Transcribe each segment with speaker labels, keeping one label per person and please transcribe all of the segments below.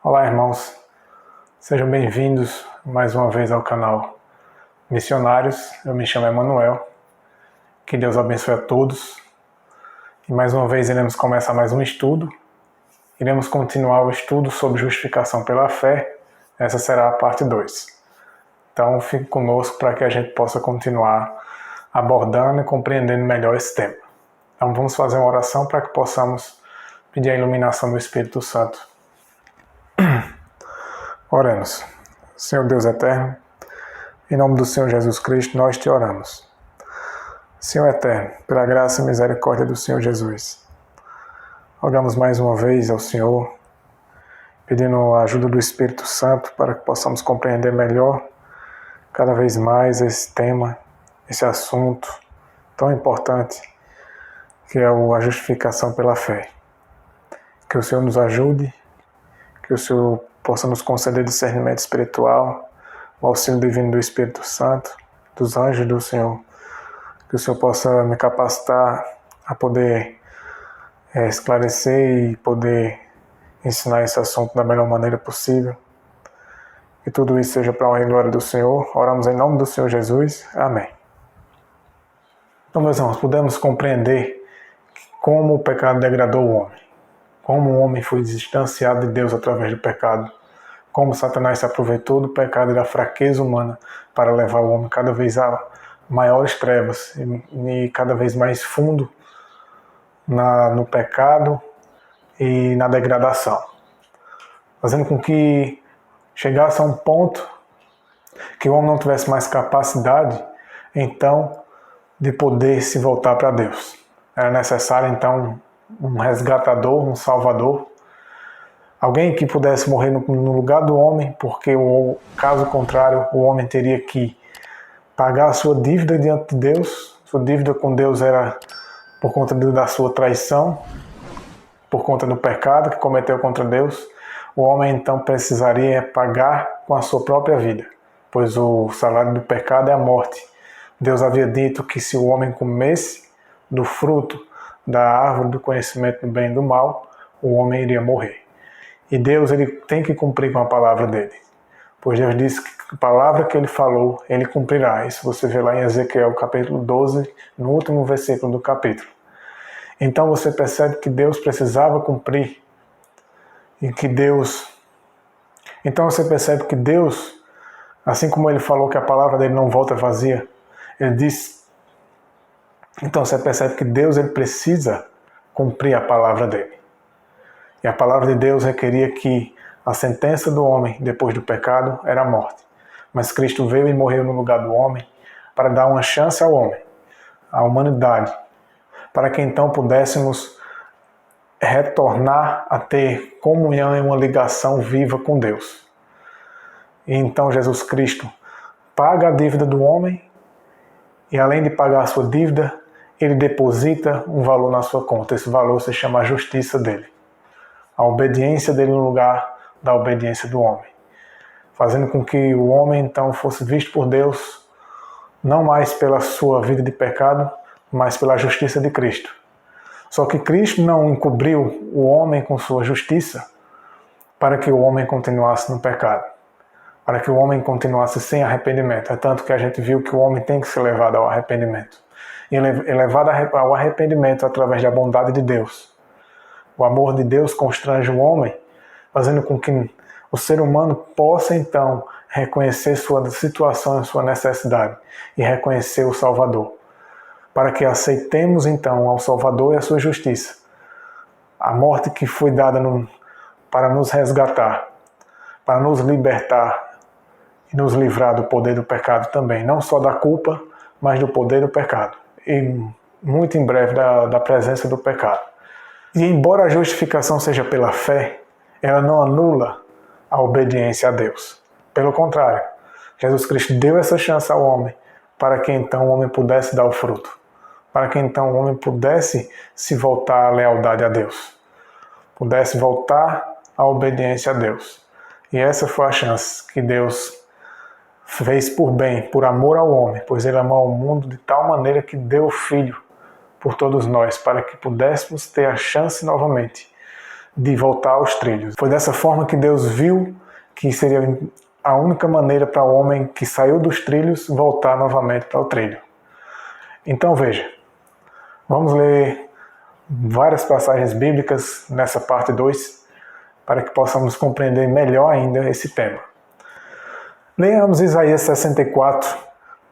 Speaker 1: Olá, irmãos, sejam bem-vindos mais uma vez ao canal Missionários. Eu me chamo Emanuel, que Deus abençoe a todos. E mais uma vez iremos começar mais um estudo. Iremos continuar o estudo sobre justificação pela fé. Essa será a parte 2. Então fique conosco para que a gente possa continuar abordando e compreendendo melhor esse tema. Então vamos fazer uma oração para que possamos pedir a iluminação do Espírito Santo. Oremos. Senhor Deus eterno, em nome do Senhor Jesus Cristo, nós te oramos. Senhor eterno, pela graça e misericórdia do Senhor Jesus, rogamos mais uma vez ao Senhor, pedindo a ajuda do Espírito Santo para que possamos compreender melhor, cada vez mais esse tema, esse assunto tão importante, que é a justificação pela fé. Que o Senhor nos ajude, que o Senhor possa nos conceder discernimento espiritual, o auxílio divino do Espírito Santo, dos anjos do Senhor, que o Senhor possa me capacitar a poder esclarecer e poder ensinar esse assunto da melhor maneira possível. Que tudo isso seja para a honra e glória do Senhor. Oramos em nome do Senhor Jesus. Amém. Então, meus irmãos, podemos compreender como o pecado degradou o homem, como o homem foi distanciado de Deus através do pecado, como Satanás se aproveitou do pecado e da fraqueza humana para levar o homem cada vez a maiores trevas e cada vez mais fundo no pecado e na degradação, fazendo com que chegasse a um ponto que o homem não tivesse mais capacidade, então, de poder se voltar para Deus. Era necessário, então, um resgatador, um salvador, alguém que pudesse morrer no lugar do homem, porque caso contrário o homem teria que pagar a sua dívida diante de Deus. Sua dívida com Deus era por conta da sua traição, por conta do pecado que cometeu contra Deus. O homem então precisaria pagar com a sua própria vida, pois o salário do pecado é a morte. Deus havia dito que se o homem comesse do fruto da árvore do conhecimento do bem e do mal, o homem iria morrer. E Deus ele tem que cumprir com a palavra dele. Pois Deus disse que a palavra que ele falou, ele cumprirá. Isso você vê lá em Ezequiel capítulo 12, no último versículo do capítulo. Então você percebe que Deus precisava cumprir. Então você percebe que Deus, assim como ele falou que a palavra dele não volta vazia, ele disse. Então você percebe que Deus ele precisa cumprir a palavra dele. E a palavra de Deus requeria que a sentença do homem depois do pecado era a morte. Mas Cristo veio e morreu no lugar do homem para dar uma chance ao homem, à humanidade, para que então pudéssemos retornar a ter comunhão e uma ligação viva com Deus. E então Jesus Cristo paga a dívida do homem e além de pagar a sua dívida, ele deposita um valor na sua conta. Esse valor se chama a justiça dele. A obediência dele no lugar da obediência do homem, fazendo com que o homem então fosse visto por Deus não mais pela sua vida de pecado, mas pela justiça de Cristo. Só que Cristo não encobriu o homem com sua justiça para que o homem continuasse no pecado, para que o homem continuasse sem arrependimento. É tanto que a gente viu que o homem tem que ser levado ao arrependimento. E é levado ao arrependimento através da bondade de Deus. O amor de Deus constrange o homem, fazendo com que o ser humano possa então reconhecer sua situação e sua necessidade e reconhecer o Salvador, para que aceitemos então ao Salvador e a sua justiça, a morte que foi dada para nos resgatar, para nos libertar e nos livrar do poder do pecado também, não só da culpa, mas do poder do pecado e muito em breve da presença do pecado. E embora a justificação seja pela fé, ela não anula a obediência a Deus. Pelo contrário, Jesus Cristo deu essa chance ao homem para que então o homem pudesse dar o fruto, para que então o homem pudesse se voltar à lealdade a Deus, pudesse voltar à obediência a Deus. E essa foi a chance que Deus fez por bem, por amor ao homem, pois ele amou o mundo de tal maneira que deu o Filho por todos nós, para que pudéssemos ter a chance novamente de voltar aos trilhos. Foi dessa forma que Deus viu que seria a única maneira para o homem que saiu dos trilhos voltar novamente para o trilho. Então veja, vamos ler várias passagens bíblicas nessa parte 2 para que possamos compreender melhor ainda esse tema. Leamos Isaías 64,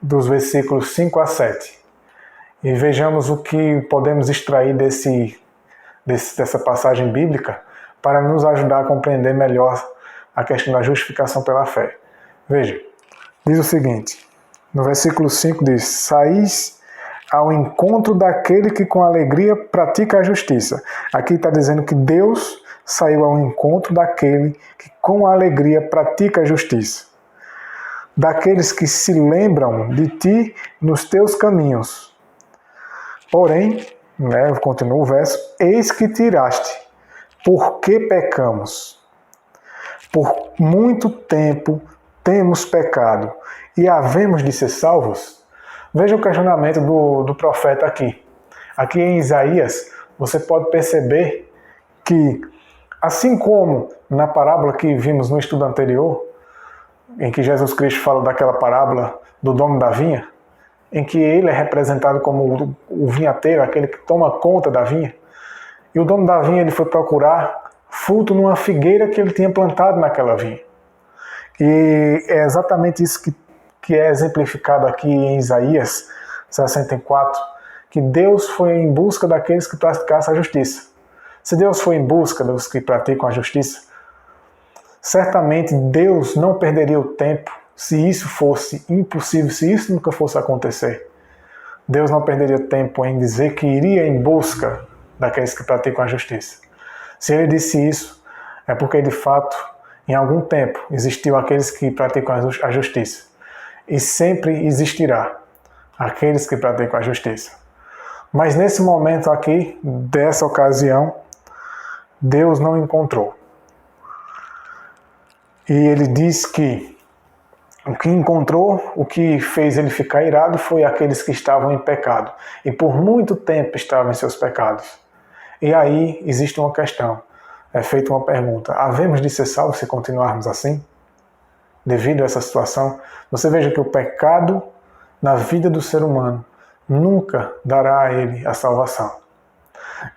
Speaker 1: dos versículos 5 a 7 e vejamos o que podemos extrair dessa passagem bíblica para nos ajudar a compreender melhor a questão da justificação pela fé. Veja, diz o seguinte, no versículo 5 diz: Saís ao encontro daquele que com alegria pratica a justiça. Aqui está dizendo que Deus saiu ao encontro daquele que com alegria pratica a justiça. Daqueles que se lembram de ti nos teus caminhos. Porém, continua o verso, eis que tiraste, por que pecamos? Por muito tempo temos pecado e havemos de ser salvos? Veja o questionamento do profeta aqui. Aqui em Isaías, você pode perceber que, assim como na parábola que vimos no estudo anterior, em que Jesus Cristo fala daquela parábola do dono da vinha, em que ele é representado como o vinhateiro, aquele que toma conta da vinha, e o dono da vinha ele foi procurar fruto numa figueira que ele tinha plantado naquela vinha. E é exatamente isso que é exemplificado aqui em Isaías 64, que Deus foi em busca daqueles que praticassem a justiça. Se Deus foi em busca dos que praticam a justiça, certamente Deus não perderia o tempo se isso fosse impossível, se isso nunca fosse acontecer. Deus não perderia tempo em dizer que iria em busca daqueles que praticam a justiça. Se ele disse isso, é porque de fato, em algum tempo, existiu aqueles que praticam a justiça. E sempre existirá aqueles que praticam a justiça. Mas nesse momento aqui, dessa ocasião, Deus não encontrou. E ele diz que o que encontrou, o que fez ele ficar irado foi aqueles que estavam em pecado. E por muito tempo estavam em seus pecados. E aí existe uma questão, é feita uma pergunta: havemos de ser salvos se continuarmos assim? Devido a essa situação, você veja que o pecado na vida do ser humano nunca dará a ele a salvação.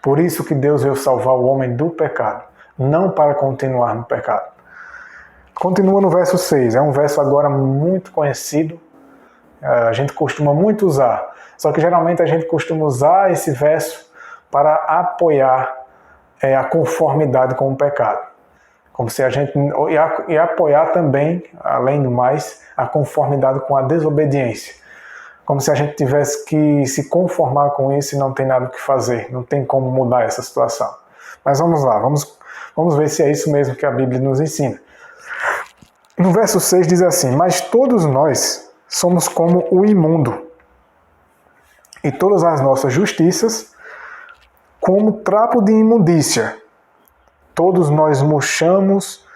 Speaker 1: Por isso que Deus veio salvar o homem do pecado, não para continuar no pecado. Continua no verso 6, é um verso agora muito conhecido, a gente costuma muito usar, só que geralmente a gente costuma usar esse verso para apoiar a conformidade com o pecado. Como se a gente, e apoiar também, além do mais, a conformidade com a desobediência. Como se a gente tivesse que se conformar com isso e não tem nada o que fazer, não tem como mudar essa situação. Mas vamos lá, vamos ver se é isso mesmo que a Bíblia nos ensina. No verso 6 diz assim: Mas todos nós somos como o imundo, e todas as nossas justiças como trapo de imundícia. Todos nós murchamos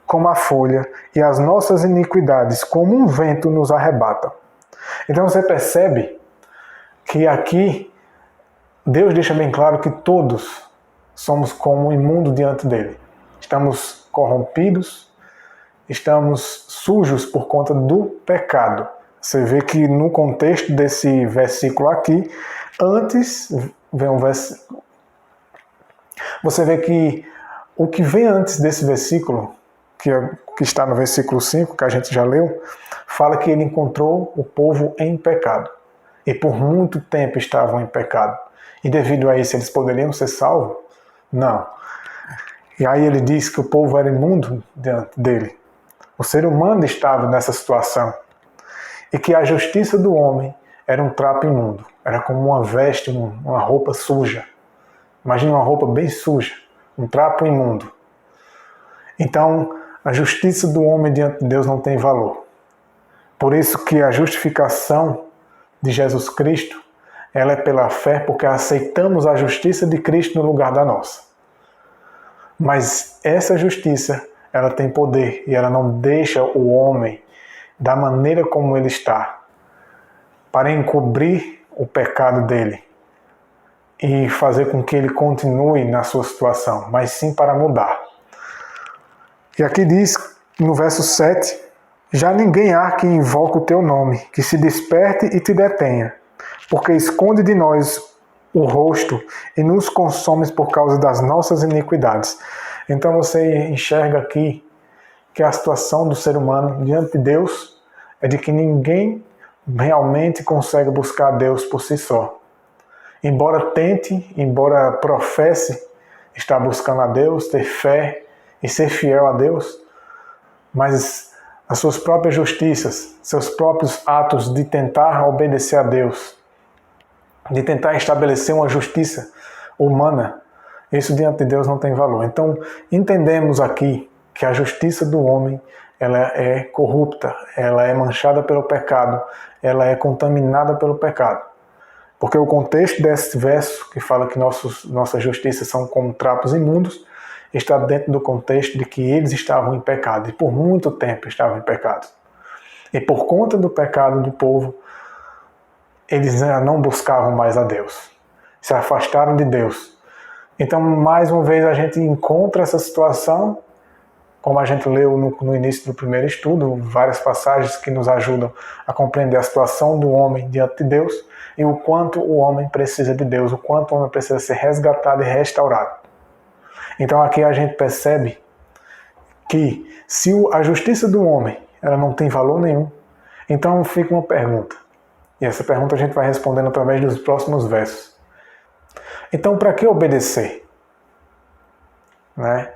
Speaker 1: como a folha, e as nossas iniquidades como um vento nos arrebata. Então você percebe que aqui Deus deixa bem claro que todos somos como o imundo diante dele. Estamos corrompidos, estamos sujos por conta do pecado. Você vê que no contexto desse versículo aqui, antes vem um versículo. Você vê que o que vem antes desse versículo, que está no versículo 5, que a gente já leu, fala que ele encontrou o povo em pecado. E por muito tempo estavam em pecado. E devido a isso, eles poderiam ser salvos? Não. E aí ele diz que o povo era imundo diante dele. O ser humano estava nessa situação. E que a justiça do homem era um trapo imundo. Era como uma veste, uma roupa suja. Imagina uma roupa bem suja, um trapo imundo. Então, a justiça do homem diante de Deus não tem valor. Por isso que a justificação de Jesus Cristo, ela é pela fé, porque aceitamos a justiça de Cristo no lugar da nossa. Mas essa justiça, ela tem poder e ela não deixa o homem da maneira como ele está, para encobrir o pecado dele e fazer com que ele continue na sua situação, mas sim para mudar. E aqui diz, no verso 7, já ninguém há que invoque o teu nome, que se desperte e te detenha, porque esconde de nós o rosto e nos consomes por causa das nossas iniquidades. Então você enxerga aqui que a situação do ser humano diante de Deus é de que ninguém realmente consegue buscar Deus por si só. Embora tente, embora professe estar buscando a Deus, ter fé e ser fiel a Deus, mas as suas próprias justiças, seus próprios atos de tentar obedecer a Deus, de tentar estabelecer uma justiça humana, isso diante de Deus não tem valor. Então, entendemos aqui que a justiça do homem ela é corrupta, ela é manchada pelo pecado, ela é contaminada pelo pecado. Porque o contexto desse verso, que fala que nossas justiças são como trapos imundos, está dentro do contexto de que eles estavam em pecado, e por muito tempo estavam em pecado. E por conta do pecado do povo, eles não buscavam mais a Deus, se afastaram de Deus. Então, mais uma vez, a gente encontra essa situação, como a gente leu no início do primeiro estudo, várias passagens que nos ajudam a compreender a situação do homem diante de Deus e o quanto o homem precisa de Deus, o quanto o homem precisa ser resgatado e restaurado. Então aqui a gente percebe que se a justiça do homem ela não tem valor nenhum, então fica uma pergunta. E essa pergunta a gente vai respondendo através dos próximos versos. Então para que obedecer? Né?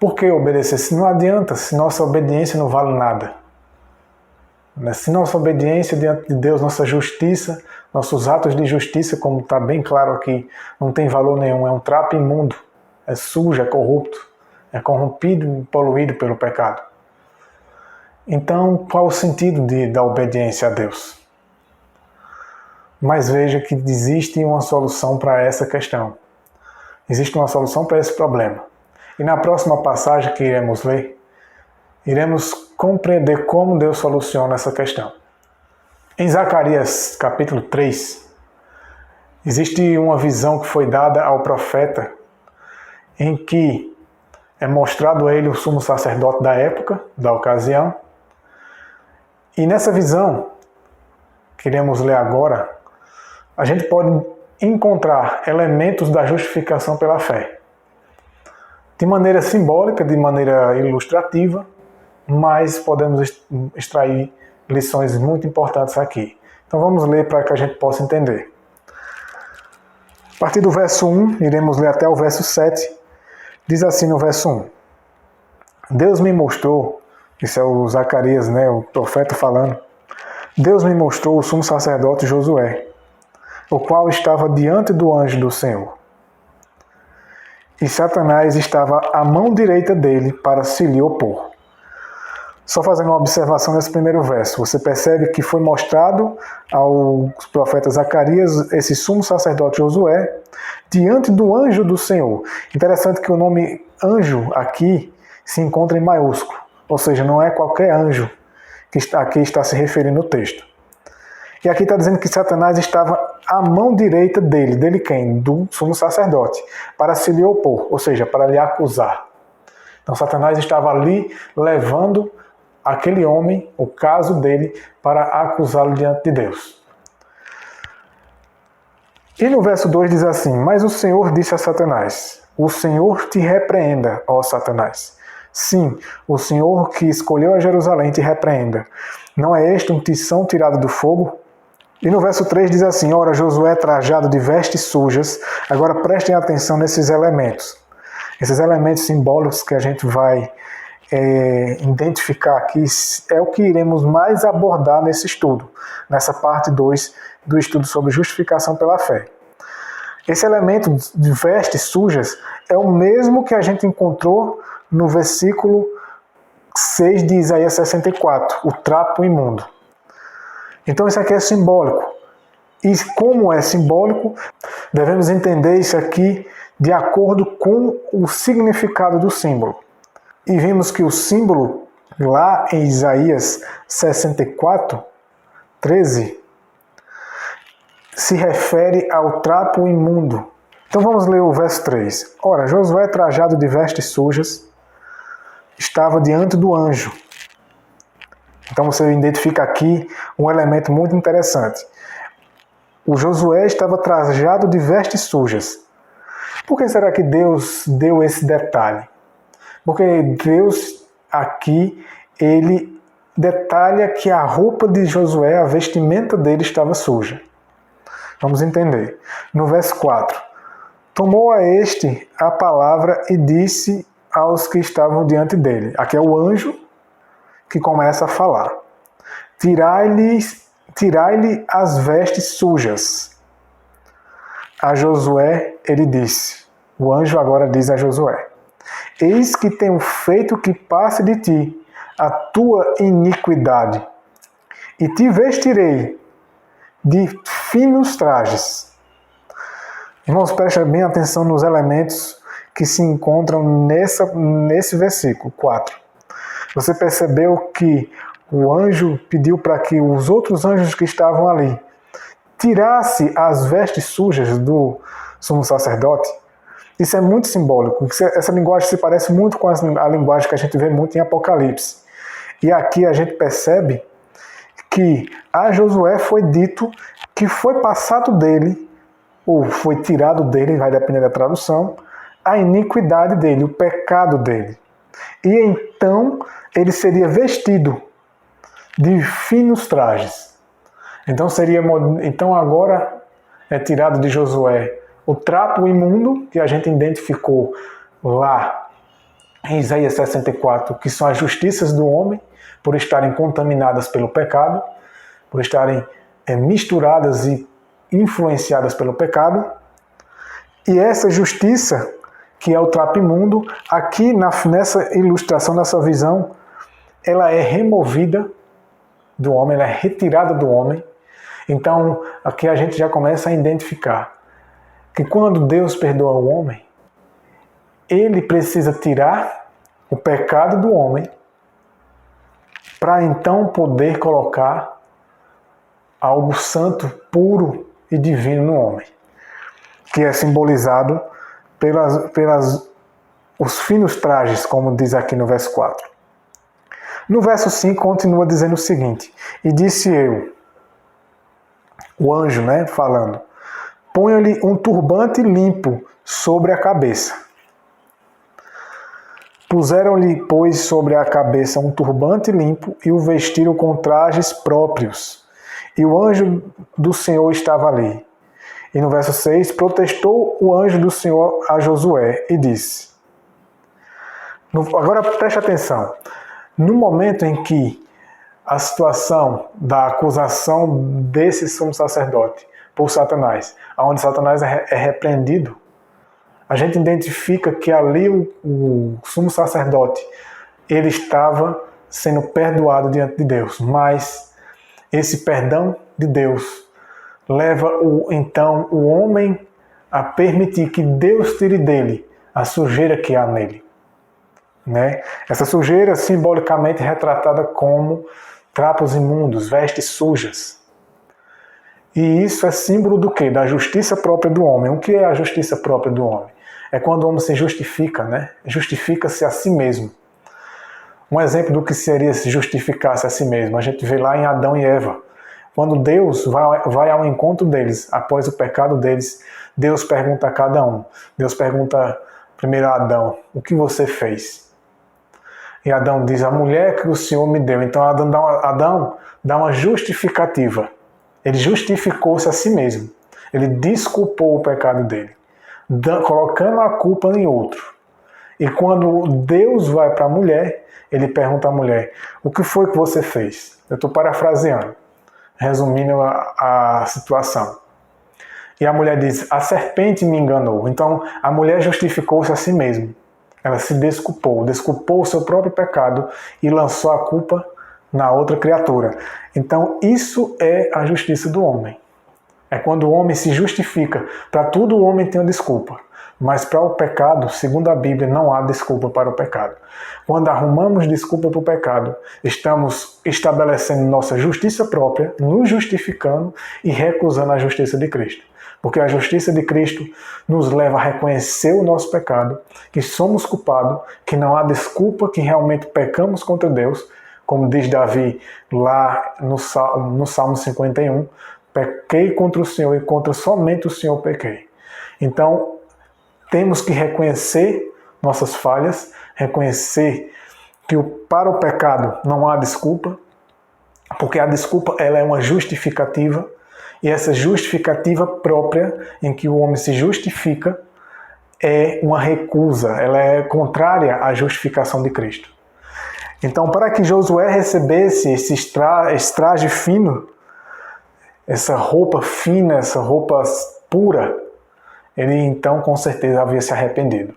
Speaker 1: Por que obedecer? Se não adianta, se nossa obediência não vale nada. Se nossa obediência diante de Deus, nossa justiça, nossos atos de justiça, como está bem claro aqui, não tem valor nenhum, é um trapo imundo, é sujo, é corrupto, é corrompido e poluído pelo pecado. Então, qual o sentido da obediência a Deus? Mas veja que existe uma solução para essa questão. Existe uma solução para esse problema. E na próxima passagem que iremos ler, iremos compreender como Deus soluciona essa questão. Em Zacarias capítulo 3, existe uma visão que foi dada ao profeta, em que é mostrado a ele o sumo sacerdote da época, da ocasião. E nessa visão, que iremos ler agora, a gente pode encontrar elementos da justificação pela fé. De maneira simbólica, de maneira ilustrativa, mas podemos extrair lições muito importantes aqui. Então vamos ler para que a gente possa entender. A partir do verso 1, iremos ler até o verso 7. Diz assim no verso 1. Deus me mostrou, isso é o Zacarias, né, o profeta falando. Deus me mostrou o sumo sacerdote Josué, o qual estava diante do anjo do Senhor. E Satanás estava à mão direita dele para se lhe opor. Só fazendo uma observação nesse primeiro verso, você percebe que foi mostrado ao profeta Zacarias esse sumo sacerdote Josué diante do anjo do Senhor. Interessante que o nome anjo aqui se encontra em maiúsculo, ou seja, não é qualquer anjo que aqui está se referindo no texto. E aqui está dizendo que Satanás estava à mão direita dele. Dele quem? Do sumo sacerdote. Para se lhe opor, ou seja, para lhe acusar. Então Satanás estava ali levando aquele homem, o caso dele, para acusá-lo diante de Deus. E no verso 2 diz assim, mas o Senhor disse a Satanás, o Senhor te repreenda, ó Satanás. Sim, o Senhor que escolheu a Jerusalém te repreenda. Não é este um tição tirado do fogo? E no verso 3 diz assim, ora, Josué trajado de vestes sujas. Agora prestem atenção nesses elementos. Esses elementos simbólicos que a gente vai identificar aqui é o que iremos mais abordar nesse estudo, nessa parte 2 do estudo sobre justificação pela fé. Esse elemento de vestes sujas é o mesmo que a gente encontrou no versículo 6 de Isaías 64, o trapo imundo. Então isso aqui é simbólico. E como é simbólico, devemos entender isso aqui de acordo com o significado do símbolo. E vimos que o símbolo, lá em Isaías 64, 13, se refere ao trapo imundo. Então vamos ler o verso 3. Ora, Josué, trajado de vestes sujas, estava diante do anjo. Então você identifica aqui um elemento muito interessante. O Josué estava trajado de vestes sujas. Por que será que Deus deu esse detalhe? Porque Deus aqui, ele detalha que a roupa de Josué, a vestimenta dele estava suja. Vamos entender. No verso 4. Tomou a este a palavra e disse aos que estavam diante dele. Aqui é o anjo que começa a falar. Tirai-lhe as vestes sujas. A Josué ele disse. O anjo agora diz a Josué. Eis que tenho feito que passe de ti a tua iniquidade, e te vestirei de finos trajes. Irmãos, prestem bem atenção nos elementos que se encontram nesse versículo 4. Você percebeu que o anjo pediu para que os outros anjos que estavam ali tirasse as vestes sujas do sumo sacerdote? Isso é muito simbólico. Essa linguagem se parece muito com a linguagem que a gente vê muito em Apocalipse. E aqui a gente percebe que a Josué foi dito que foi passado dele, ou foi tirado dele, vai depender da tradução, a iniquidade dele, o pecado dele. E então ele seria vestido de finos trajes. Então agora é tirado de Josué o trapo imundo, que a gente identificou lá em Isaías 64, que são as justiças do homem, por estarem contaminadas pelo pecado, por estarem misturadas e influenciadas pelo pecado. E essa justiça, que é o trapo imundo, aqui nessa ilustração, nessa visão, ela é removida do homem, ela é retirada do homem. Então, aqui a gente já começa a identificar que quando Deus perdoa o homem, ele precisa tirar o pecado do homem para então poder colocar algo santo, puro e divino no homem, que é simbolizado os finos trajes, como diz aqui no verso 4. No verso 5 continua dizendo o seguinte: e disse eu, o anjo, falando, ponha-lhe um turbante limpo sobre a cabeça. Puseram-lhe, pois, sobre a cabeça um turbante limpo e o vestiram com trajes próprios. E o anjo do Senhor estava ali. E no verso 6, protestou o anjo do Senhor a Josué e disse... Agora preste atenção. No momento em que a situação da acusação desse sumo sacerdote por Satanás, onde Satanás é repreendido, a gente identifica que ali o sumo sacerdote, ele estava sendo perdoado diante de Deus, mas esse perdão de Deus leva então o homem a permitir que Deus tire dele a sujeira que há nele. Essa sujeira simbolicamente retratada como trapos imundos, vestes sujas. E isso é símbolo do quê? Da justiça própria do homem. O que é a justiça própria do homem? É quando o homem se justifica, Justifica-se a si mesmo. Um exemplo do que seria se justificar-se a si mesmo, a gente vê lá em Adão e Eva. Quando Deus vai ao encontro deles, após o pecado deles, Deus pergunta a cada um. Deus pergunta primeiro a Adão, o que você fez? E Adão diz, a mulher que o Senhor me deu. Então Adão dá uma justificativa. Ele justificou-se a si mesmo. Ele desculpou o pecado dele, colocando a culpa em outro. E quando Deus vai para a mulher, ele pergunta à mulher, o que foi que você fez? Eu estou parafraseando, resumindo a situação. E a mulher diz, a serpente me enganou. Então a mulher justificou-se a si mesma. Ela se desculpou o seu próprio pecado e lançou a culpa na outra criatura. Então isso é a justiça do homem. É quando o homem se justifica. Para tudo o homem tem uma desculpa. Mas para o pecado, segundo a Bíblia, não há desculpa para o pecado. Quando arrumamos desculpa para o pecado, estamos estabelecendo nossa justiça própria, nos justificando e recusando a justiça de Cristo. Porque a justiça de Cristo nos leva a reconhecer o nosso pecado, que somos culpados, que não há desculpa, que realmente pecamos contra Deus, como diz Davi lá no Salmo 51, pequei contra o Senhor e contra somente o Senhor pequei. Então, temos que reconhecer nossas falhas, reconhecer que para o pecado não há desculpa, porque a desculpa ela é uma justificativa, e essa justificativa própria em que o homem se justifica é uma recusa, ela é contrária à justificação de Cristo. Então, para que Josué recebesse esse traje fino, essa roupa fina, essa roupa pura, ele então com certeza havia se arrependido.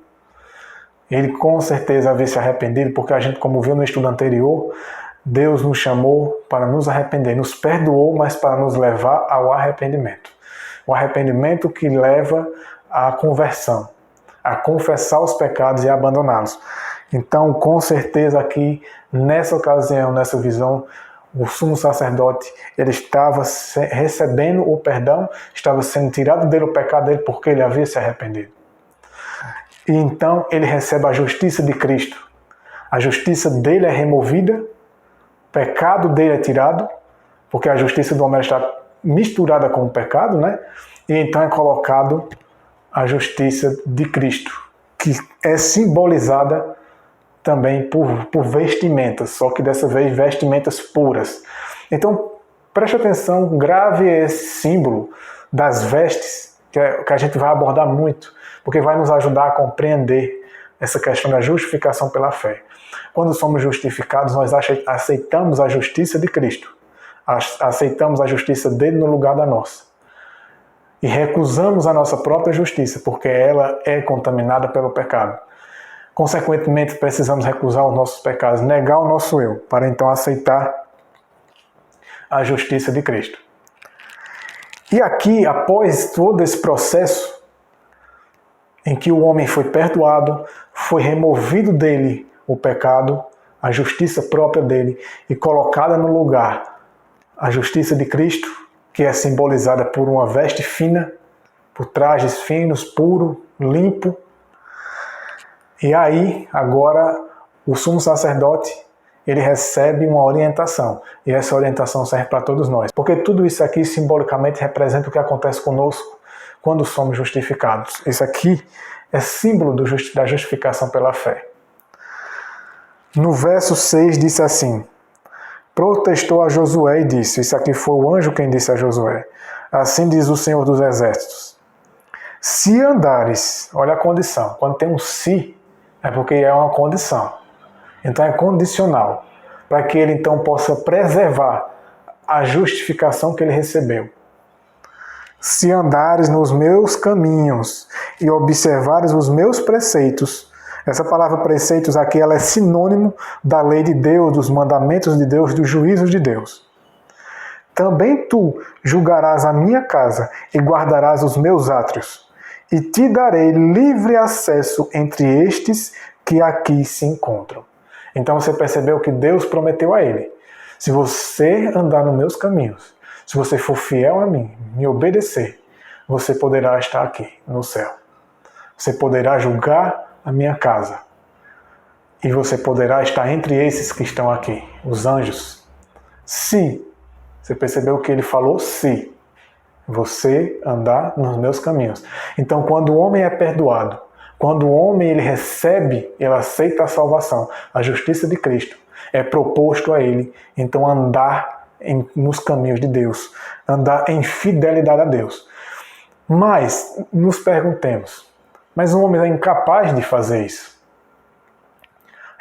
Speaker 1: Ele com certeza havia se arrependido, porque a gente, como viu no estudo anterior, Deus nos chamou para nos arrepender, nos perdoou, mas para nos levar ao arrependimento. O arrependimento que leva à conversão, a confessar os pecados e abandoná-los. Então, com certeza aqui, nessa ocasião, nessa visão, o sumo sacerdote, ele estava recebendo o perdão, estava sendo tirado dele o pecado dele porque ele havia se arrependido. E então ele recebe a justiça de Cristo. A justiça dele é removida, o pecado dele é tirado, porque a justiça do homem está misturada com o pecado, né? E então é colocado a justiça de Cristo, que é simbolizada também por vestimentas, só que dessa vez vestimentas puras. Então, preste atenção, grave esse símbolo das vestes, que a gente vai abordar muito, porque vai nos ajudar a compreender essa questão da justificação pela fé. Quando somos justificados, nós aceitamos a justiça de Cristo, aceitamos a justiça dele no lugar da nossa. E recusamos a nossa própria justiça, porque ela é contaminada pelo pecado. Consequentemente, precisamos recusar os nossos pecados, negar o nosso eu, para então aceitar a justiça de Cristo. E aqui, após todo esse processo, em que o homem foi perdoado, foi removido dele o pecado, a justiça própria dele, e colocada no lugar a justiça de Cristo, que é simbolizada por uma veste fina, por trajes finos, puro, limpo. E aí, agora, o sumo sacerdote, ele recebe uma orientação. E essa orientação serve para todos nós. Porque tudo isso aqui simbolicamente representa o que acontece conosco quando somos justificados. Isso aqui é símbolo da justificação pela fé. No verso 6 disse assim: protestou a Josué e disse, isso aqui foi o anjo quem disse a Josué, assim diz o Senhor dos Exércitos, se andares, olha a condição, quando tem um se, é porque é uma condição. Então é condicional, para que ele então possa preservar a justificação que ele recebeu. Se andares nos meus caminhos e observares os meus preceitos, essa palavra preceitos aqui ela é sinônimo da lei de Deus, dos mandamentos de Deus, dos juízos de Deus. Também tu julgarás a minha casa e guardarás os meus átrios. E te darei livre acesso entre estes que aqui se encontram. Então você percebeu que Deus prometeu a ele. Se você andar nos meus caminhos, se você for fiel a mim, me obedecer, você poderá estar aqui no céu. Você poderá julgar a minha casa. E você poderá estar entre esses que estão aqui, os anjos. Se, você percebeu que ele falou se. Você andar nos meus caminhos. Então, quando o homem é perdoado, quando o homem ele recebe, ele aceita a salvação, a justiça de Cristo, é proposto a ele, então, andar nos caminhos de Deus, andar em fidelidade a Deus. Mas, nos perguntemos, mas o homem é incapaz de fazer isso?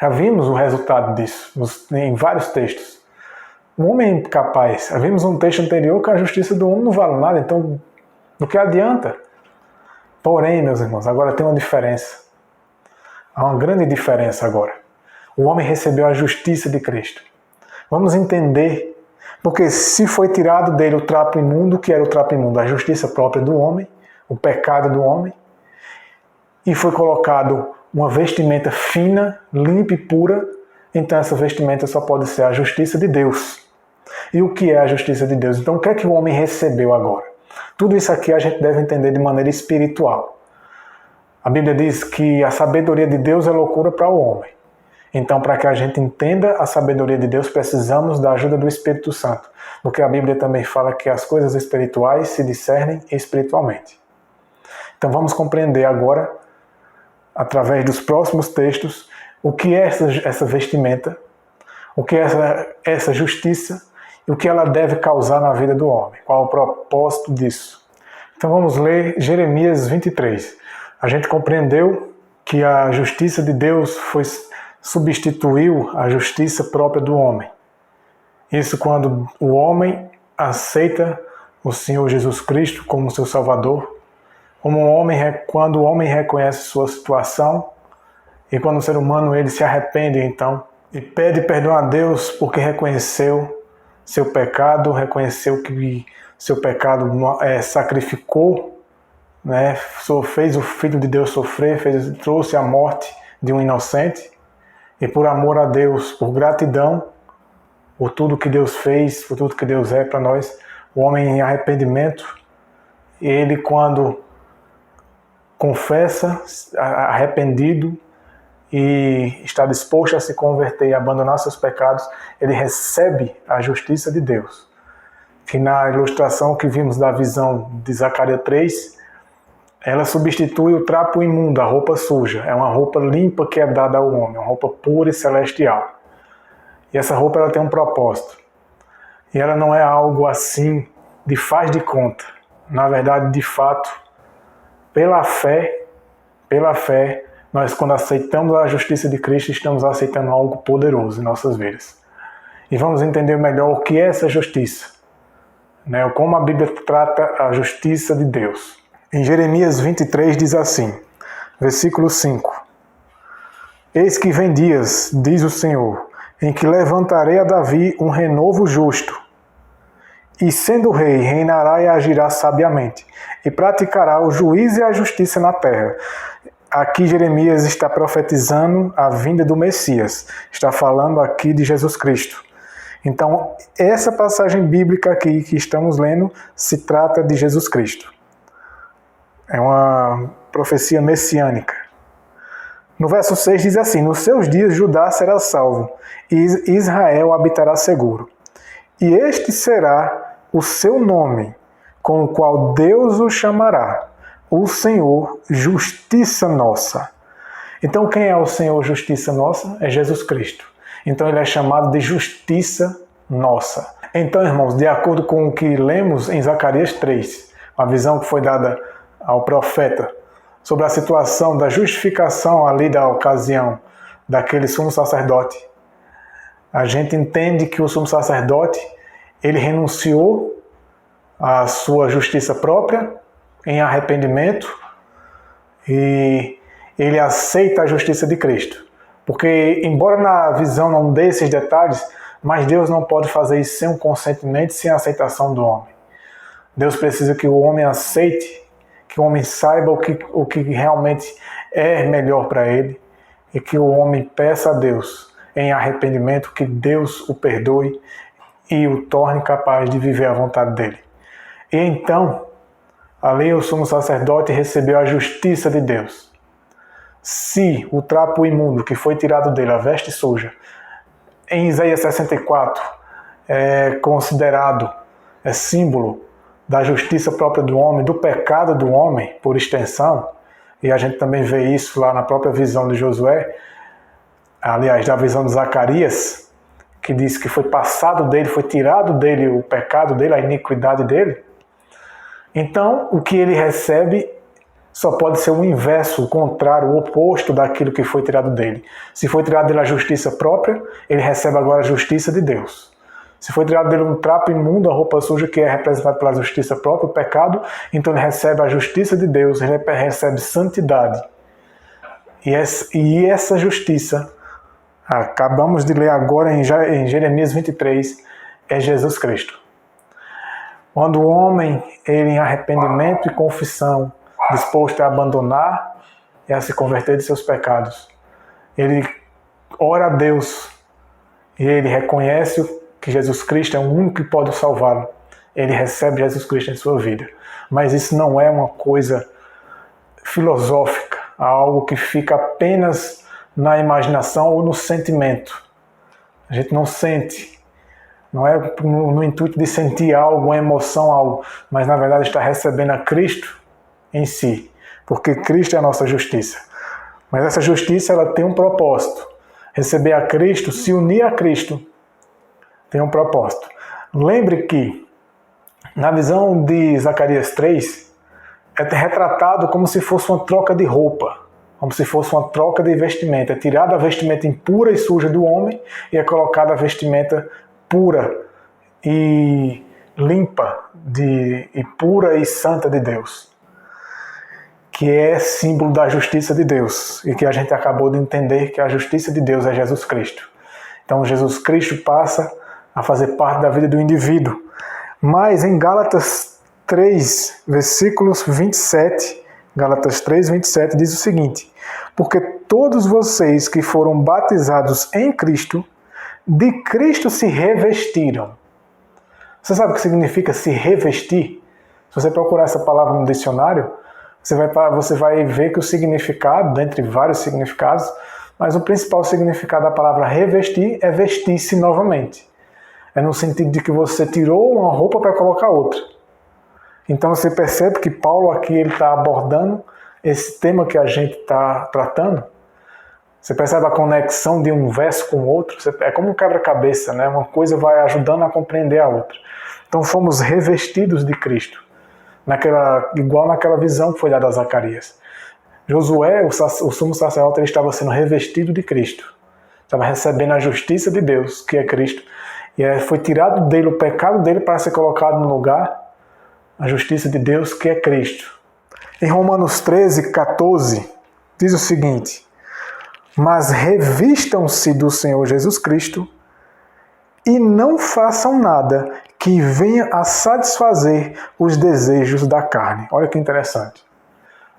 Speaker 1: Já vimos o resultado disso em vários textos. O homem é incapaz. Já vimos um texto anterior que a justiça do homem não vale nada, então do que adianta? Porém, meus irmãos, agora tem uma diferença. Há uma grande diferença agora. O homem recebeu a justiça de Cristo. Vamos entender, porque se foi tirado dele o trapo imundo, que era o trapo imundo? A justiça própria do homem, o pecado do homem. e foi colocado uma vestimenta fina, limpa e pura, então essa vestimenta só pode ser a justiça de Deus. E o que é a justiça de Deus? Então o que é que o homem recebeu agora? Tudo isso aqui a gente deve entender de maneira espiritual. A Bíblia diz que a sabedoria de Deus é loucura para o homem. Então, para que a gente entenda a sabedoria de Deus, precisamos da ajuda do Espírito Santo. Porque a Bíblia também fala que as coisas espirituais se discernem espiritualmente. Então vamos compreender agora, através dos próximos textos, o que é essa vestimenta, o que é essa justiça e o que ela deve causar na vida do homem. Qual é o propósito disso? Então vamos ler Jeremias 23. A gente compreendeu que a justiça de Deus substituiu a justiça própria do homem. Isso quando o homem aceita o Senhor Jesus Cristo como seu Salvador, quando o homem reconhece sua situação e quando o ser humano ele se arrepende então e pede perdão a Deus porque reconheceu seu pecado, reconheceu que seu pecado sacrificou, né, fez o Filho de Deus sofrer, trouxe a morte de um inocente. E por amor a Deus, por gratidão, por tudo que Deus fez, por tudo que Deus é para nós, o homem em arrependimento, ele quando confessa, arrependido e está disposto a se converter e abandonar seus pecados, ele recebe a justiça de Deus. Que na ilustração que vimos da visão de Zacarias 3, ela substitui o trapo imundo, a roupa suja. É uma roupa limpa que é dada ao homem, uma roupa pura e celestial. E essa roupa ela tem um propósito. E ela não é algo assim de faz de conta. Na verdade, de fato, pela fé, nós quando aceitamos a justiça de Cristo, estamos aceitando algo poderoso em nossas vidas. E vamos entender melhor o que é essa justiça, né? Como a Bíblia trata a justiça de Deus. Em Jeremias 23 diz assim, versículo 5. Eis que vem dias, diz o Senhor, em que levantarei a Davi um renovo justo, e sendo rei, reinará e agirá sabiamente, e praticará o juízo e a justiça na terra. Aqui Jeremias está profetizando a vinda do Messias, está falando aqui de Jesus Cristo. Então, essa passagem bíblica aqui que estamos lendo se trata de Jesus Cristo. É uma profecia messiânica. No verso 6 diz assim, nos seus dias Judá será salvo, e Israel habitará seguro. E este será o seu nome, com o qual Deus o chamará, o Senhor, justiça nossa. Então quem é o Senhor, justiça nossa? É Jesus Cristo. Então ele é chamado de justiça nossa. Então, irmãos, de acordo com o que lemos em Zacarias 3, a visão que foi dada ao profeta sobre a situação da justificação ali da ocasião daquele sumo sacerdote, a gente entende que o sumo sacerdote ele renunciou à sua justiça própria em arrependimento e ele aceita a justiça de Cristo. Porque, embora na visão não dê esses detalhes, mas Deus não pode fazer isso sem um consentimento, sem a aceitação do homem. Deus precisa que o homem aceite, que o homem saiba o que realmente é melhor para ele e que o homem peça a Deus em arrependimento que Deus o perdoe e o torne capaz de viver a vontade dele. E então, ali o sumo sacerdote recebeu a justiça de Deus. Se o trapo imundo que foi tirado dele, a veste suja, em Isaías 64 é considerado símbolo da justiça própria do homem, do pecado do homem, por extensão, e a gente também vê isso lá na própria visão de Josué, aliás, da visão de Zacarias, que diz que foi passado dele, foi tirado dele o pecado dele, a iniquidade dele. Então, o que ele recebe só pode ser o inverso, o contrário, o oposto daquilo que foi tirado dele. Se foi tirado dele a justiça própria, ele recebe agora a justiça de Deus. Se foi tirado dele um trapo imundo, a roupa suja, que é representada pela justiça própria, o pecado, então ele recebe a justiça de Deus, ele recebe santidade. E essa justiça, acabamos de ler agora em Jeremias 23, é Jesus Cristo. Quando o homem, ele em arrependimento e confissão, disposto a abandonar e a se converter de seus pecados. Ele ora a Deus e ele reconhece que Jesus Cristo é o único que pode salvá-lo. Ele recebe Jesus Cristo em sua vida. Mas isso não é uma coisa filosófica, algo que fica apenas na imaginação ou no sentimento. A gente não sente, não é no intuito de sentir algo, uma emoção, algo, mas na verdade está recebendo a Cristo em si, porque Cristo é a nossa justiça. Mas essa justiça ela tem um propósito. Receber a Cristo, se unir a Cristo, tem um propósito. Lembre que, na visão de Zacarias 3, é retratado como se fosse uma troca de roupa, como se fosse uma troca de vestimenta. É tirada a vestimenta impura e suja do homem e é colocada a vestimenta pura e limpa, e pura e santa de Deus, que é símbolo da justiça de Deus e que a gente acabou de entender que a justiça de Deus é Jesus Cristo. Então Jesus Cristo passa a fazer parte da vida do indivíduo. Mas em Gálatas 3, versículos 27, Gálatas 3, 27 diz o seguinte: porque todos vocês que foram batizados em Cristo, de Cristo se revestiram. Você sabe o que significa se revestir? Se você procurar essa palavra no dicionário, você vai ver que o significado, dentre vários significados, mas o principal significado da palavra revestir é vestir-se novamente. É no sentido de que você tirou uma roupa para colocar outra. Então você percebe que Paulo aqui está abordando esse tema que a gente está tratando. Você percebe a conexão de um verso com o outro? É como um quebra-cabeça, né? Uma coisa vai ajudando a compreender a outra. Então fomos revestidos de Cristo. Igual naquela visão que foi dada a Zacarias. Josué, o sumo sacerdote, ele estava sendo revestido de Cristo. Estava recebendo a justiça de Deus, que é Cristo. E foi tirado dele o pecado dele para ser colocado no lugar a justiça de Deus, que é Cristo. Em Romanos 13, 14, diz o seguinte: mas revistam-se do Senhor Jesus Cristo e não façam nada que venha a satisfazer os desejos da carne. Olha que interessante.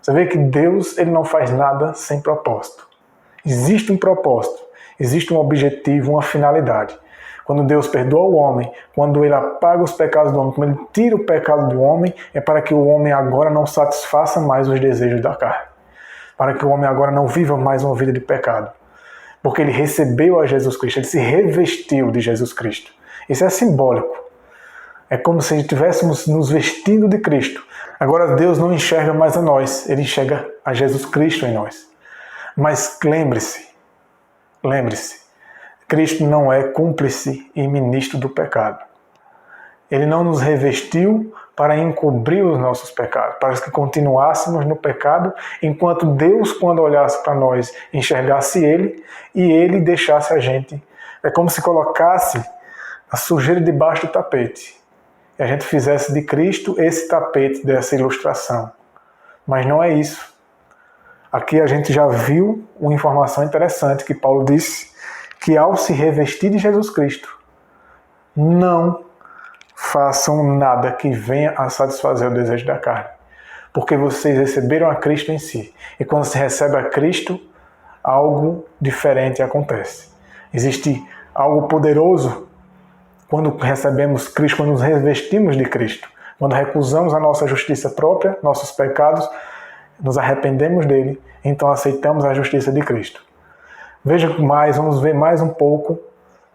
Speaker 1: Você vê que Deus ele não faz nada sem propósito. Existe um propósito, existe um objetivo, uma finalidade. Quando Deus perdoa o homem, quando ele apaga os pecados do homem, quando ele tira o pecado do homem, é para que o homem agora não satisfaça mais os desejos da carne. Para que o homem agora não viva mais uma vida de pecado. Porque ele recebeu a Jesus Cristo, ele se revestiu de Jesus Cristo. Isso é simbólico. É como se estivéssemos nos vestindo de Cristo. Agora Deus não enxerga mais a nós, ele enxerga a Jesus Cristo em nós. Mas lembre-se, Cristo não é cúmplice e ministro do pecado. Ele não nos revestiu para encobrir os nossos pecados, para que continuássemos no pecado, enquanto Deus, quando olhasse para nós, enxergasse Ele e Ele deixasse a gente. É como se colocasse a sujeira debaixo do tapete. E a gente fizesse de Cristo esse tapete dessa ilustração. Mas não é isso. Aqui a gente já viu uma informação interessante que Paulo disse, que ao se revestir de Jesus Cristo, não façam nada que venha a satisfazer o desejo da carne. Porque vocês receberam a Cristo em si. E quando se recebe a Cristo, algo diferente acontece. Existe algo poderoso quando recebemos Cristo, quando nos revestimos de Cristo. Quando recusamos a nossa justiça própria, nossos pecados, nos arrependemos dele, então aceitamos a justiça de Cristo. Vamos ver mais um pouco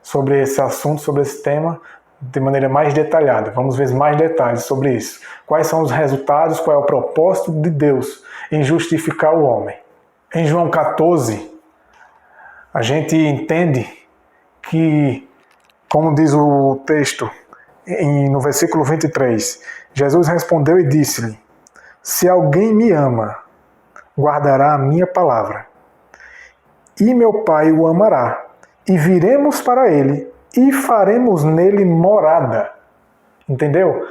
Speaker 1: sobre esse assunto, sobre esse tema, de maneira mais detalhada. Vamos ver mais detalhes sobre isso. Quais são os resultados, qual é o propósito de Deus em justificar o homem. Em João 14, a gente entende que, como diz o texto, no versículo 23, Jesus respondeu e disse-lhe: se alguém me ama, guardará a minha palavra. E meu Pai o amará, e viremos para ele, e faremos nele morada. Entendeu?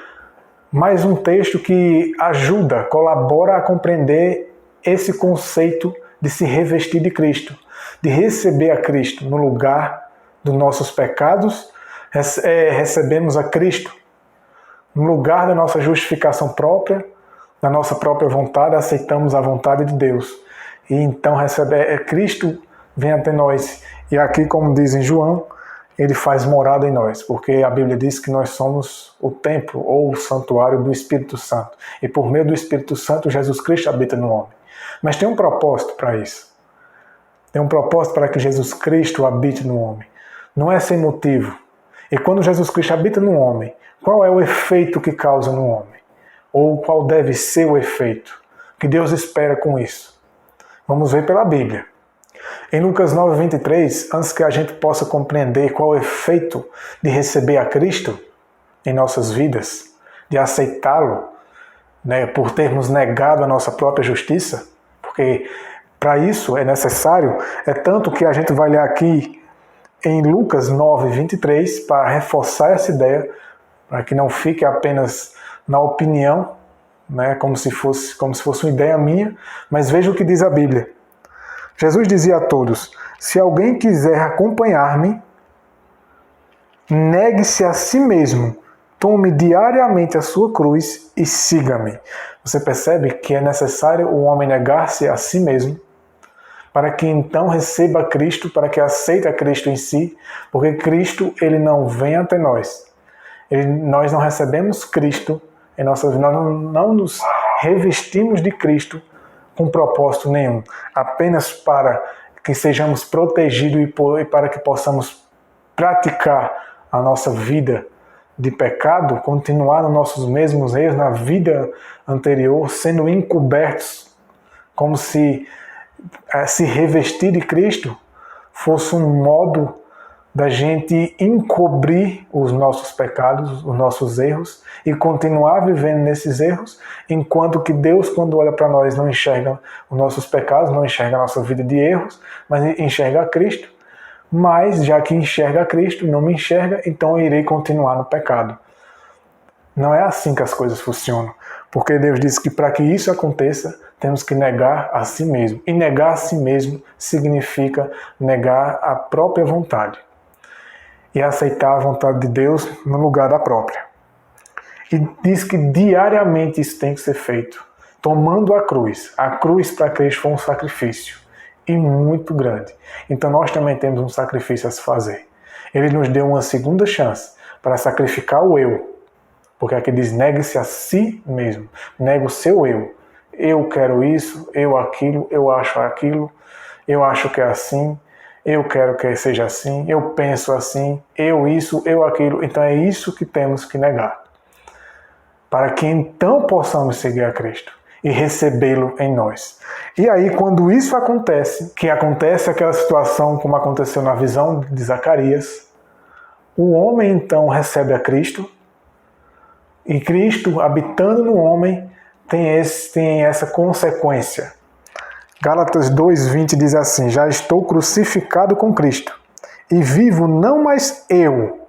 Speaker 1: Mais um texto que ajuda, colabora a compreender esse conceito de se revestir de Cristo, de receber a Cristo no lugar dos nossos pecados, recebemos a Cristo no lugar da nossa justificação própria, da nossa própria vontade, aceitamos a vontade de Deus. e então Cristo vem até nós. E aqui, como diz em João, ele faz morada em nós, porque a Bíblia diz que nós somos o templo ou o santuário do Espírito Santo. E por meio do Espírito Santo, Jesus Cristo habita no homem. Mas tem um propósito para isso. Tem um propósito para que Jesus Cristo habite no homem. Não é sem motivo. E quando Jesus Cristo habita no homem, qual é o efeito que causa no homem? Ou qual deve ser o efeito? O que Deus espera com isso? Vamos ver pela Bíblia. Em Lucas 9:23, antes que a gente possa compreender qual é o efeito de receber a Cristo em nossas vidas, de aceitá-lo, né, por termos negado a nossa própria justiça, porque para isso é necessário, é tanto que a gente vai ler aqui em Lucas 9:23 para reforçar essa ideia, para que não fique apenas na opinião, né, como se fosse uma ideia minha, mas veja o que diz a Bíblia. Jesus dizia a todos: se alguém quiser acompanhar-me, negue-se a si mesmo, tome diariamente a sua cruz e siga-me. Você percebe que é necessário o homem negar-se a si mesmo, para que então receba Cristo, para que aceite a Cristo em si, porque Cristo ele não vem até nós. Nós não recebemos Cristo em nossa vida, nós não nos revestimos de Cristo com propósito nenhum, apenas para que sejamos protegidos e para que possamos praticar a nossa vida de pecado, continuar nos nossos mesmos erros, na vida anterior, sendo encobertos, como se revestir de Cristo fosse um modo da gente encobrir os nossos pecados, os nossos erros, e continuar vivendo nesses erros, enquanto que Deus, quando olha para nós, não enxerga os nossos pecados, não enxerga a nossa vida de erros, mas enxerga a Cristo. Mas, já que enxerga a Cristo, não me enxerga, então eu irei continuar no pecado. Não é assim que as coisas funcionam, porque Deus disse que para que isso aconteça, temos que negar a si mesmo. E negar a si mesmo significa negar a própria vontade e aceitar a vontade de Deus no lugar da própria. E diz que diariamente isso tem que ser feito, tomando a cruz. A cruz para Cristo foi um sacrifício, e muito grande. Então nós também temos um sacrifício a se fazer. Ele nos deu uma segunda chance para sacrificar o eu, porque aqui diz: negue-se a si mesmo, nega o seu eu. Eu quero isso, eu aquilo, eu acho que é assim, eu quero que seja assim, eu penso assim, eu isso, eu aquilo. Então é isso que temos que negar, para que então possamos seguir a Cristo e recebê-lo em nós. E aí, quando isso acontece, que acontece aquela situação como aconteceu na visão de Zacarias, o homem então recebe a Cristo, e Cristo, habitando no homem, tem essa consequência. Gálatas 2:20 diz assim: já estou crucificado com Cristo, e vivo não mais eu.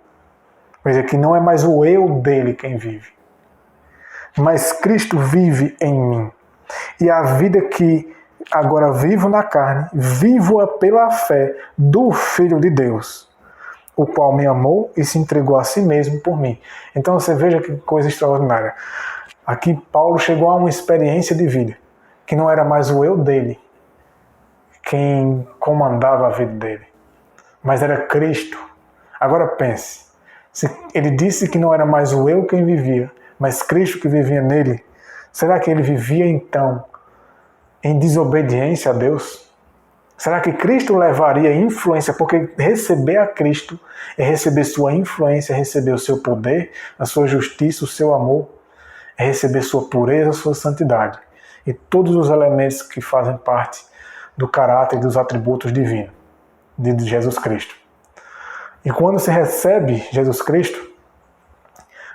Speaker 1: Veja que não é mais o eu dele quem vive, mas Cristo vive em mim. E a vida que agora vivo na carne, vivo-a pela fé do Filho de Deus, o qual me amou e se entregou a si mesmo por mim. Então você veja que coisa extraordinária. Aqui Paulo chegou a uma experiência de vida, que não era mais o eu dele quem comandava a vida dele, mas era Cristo. Agora pense, se ele disse que não era mais o eu quem vivia, mas Cristo que vivia nele, será que ele vivia então em desobediência a Deus? Será que Cristo levaria influência? Porque receber a Cristo é receber sua influência, é receber o seu poder, a sua justiça, o seu amor, é receber sua pureza, sua santidade e todos os elementos que fazem parte do caráter e dos atributos divinos de Jesus Cristo. E quando se recebe Jesus Cristo,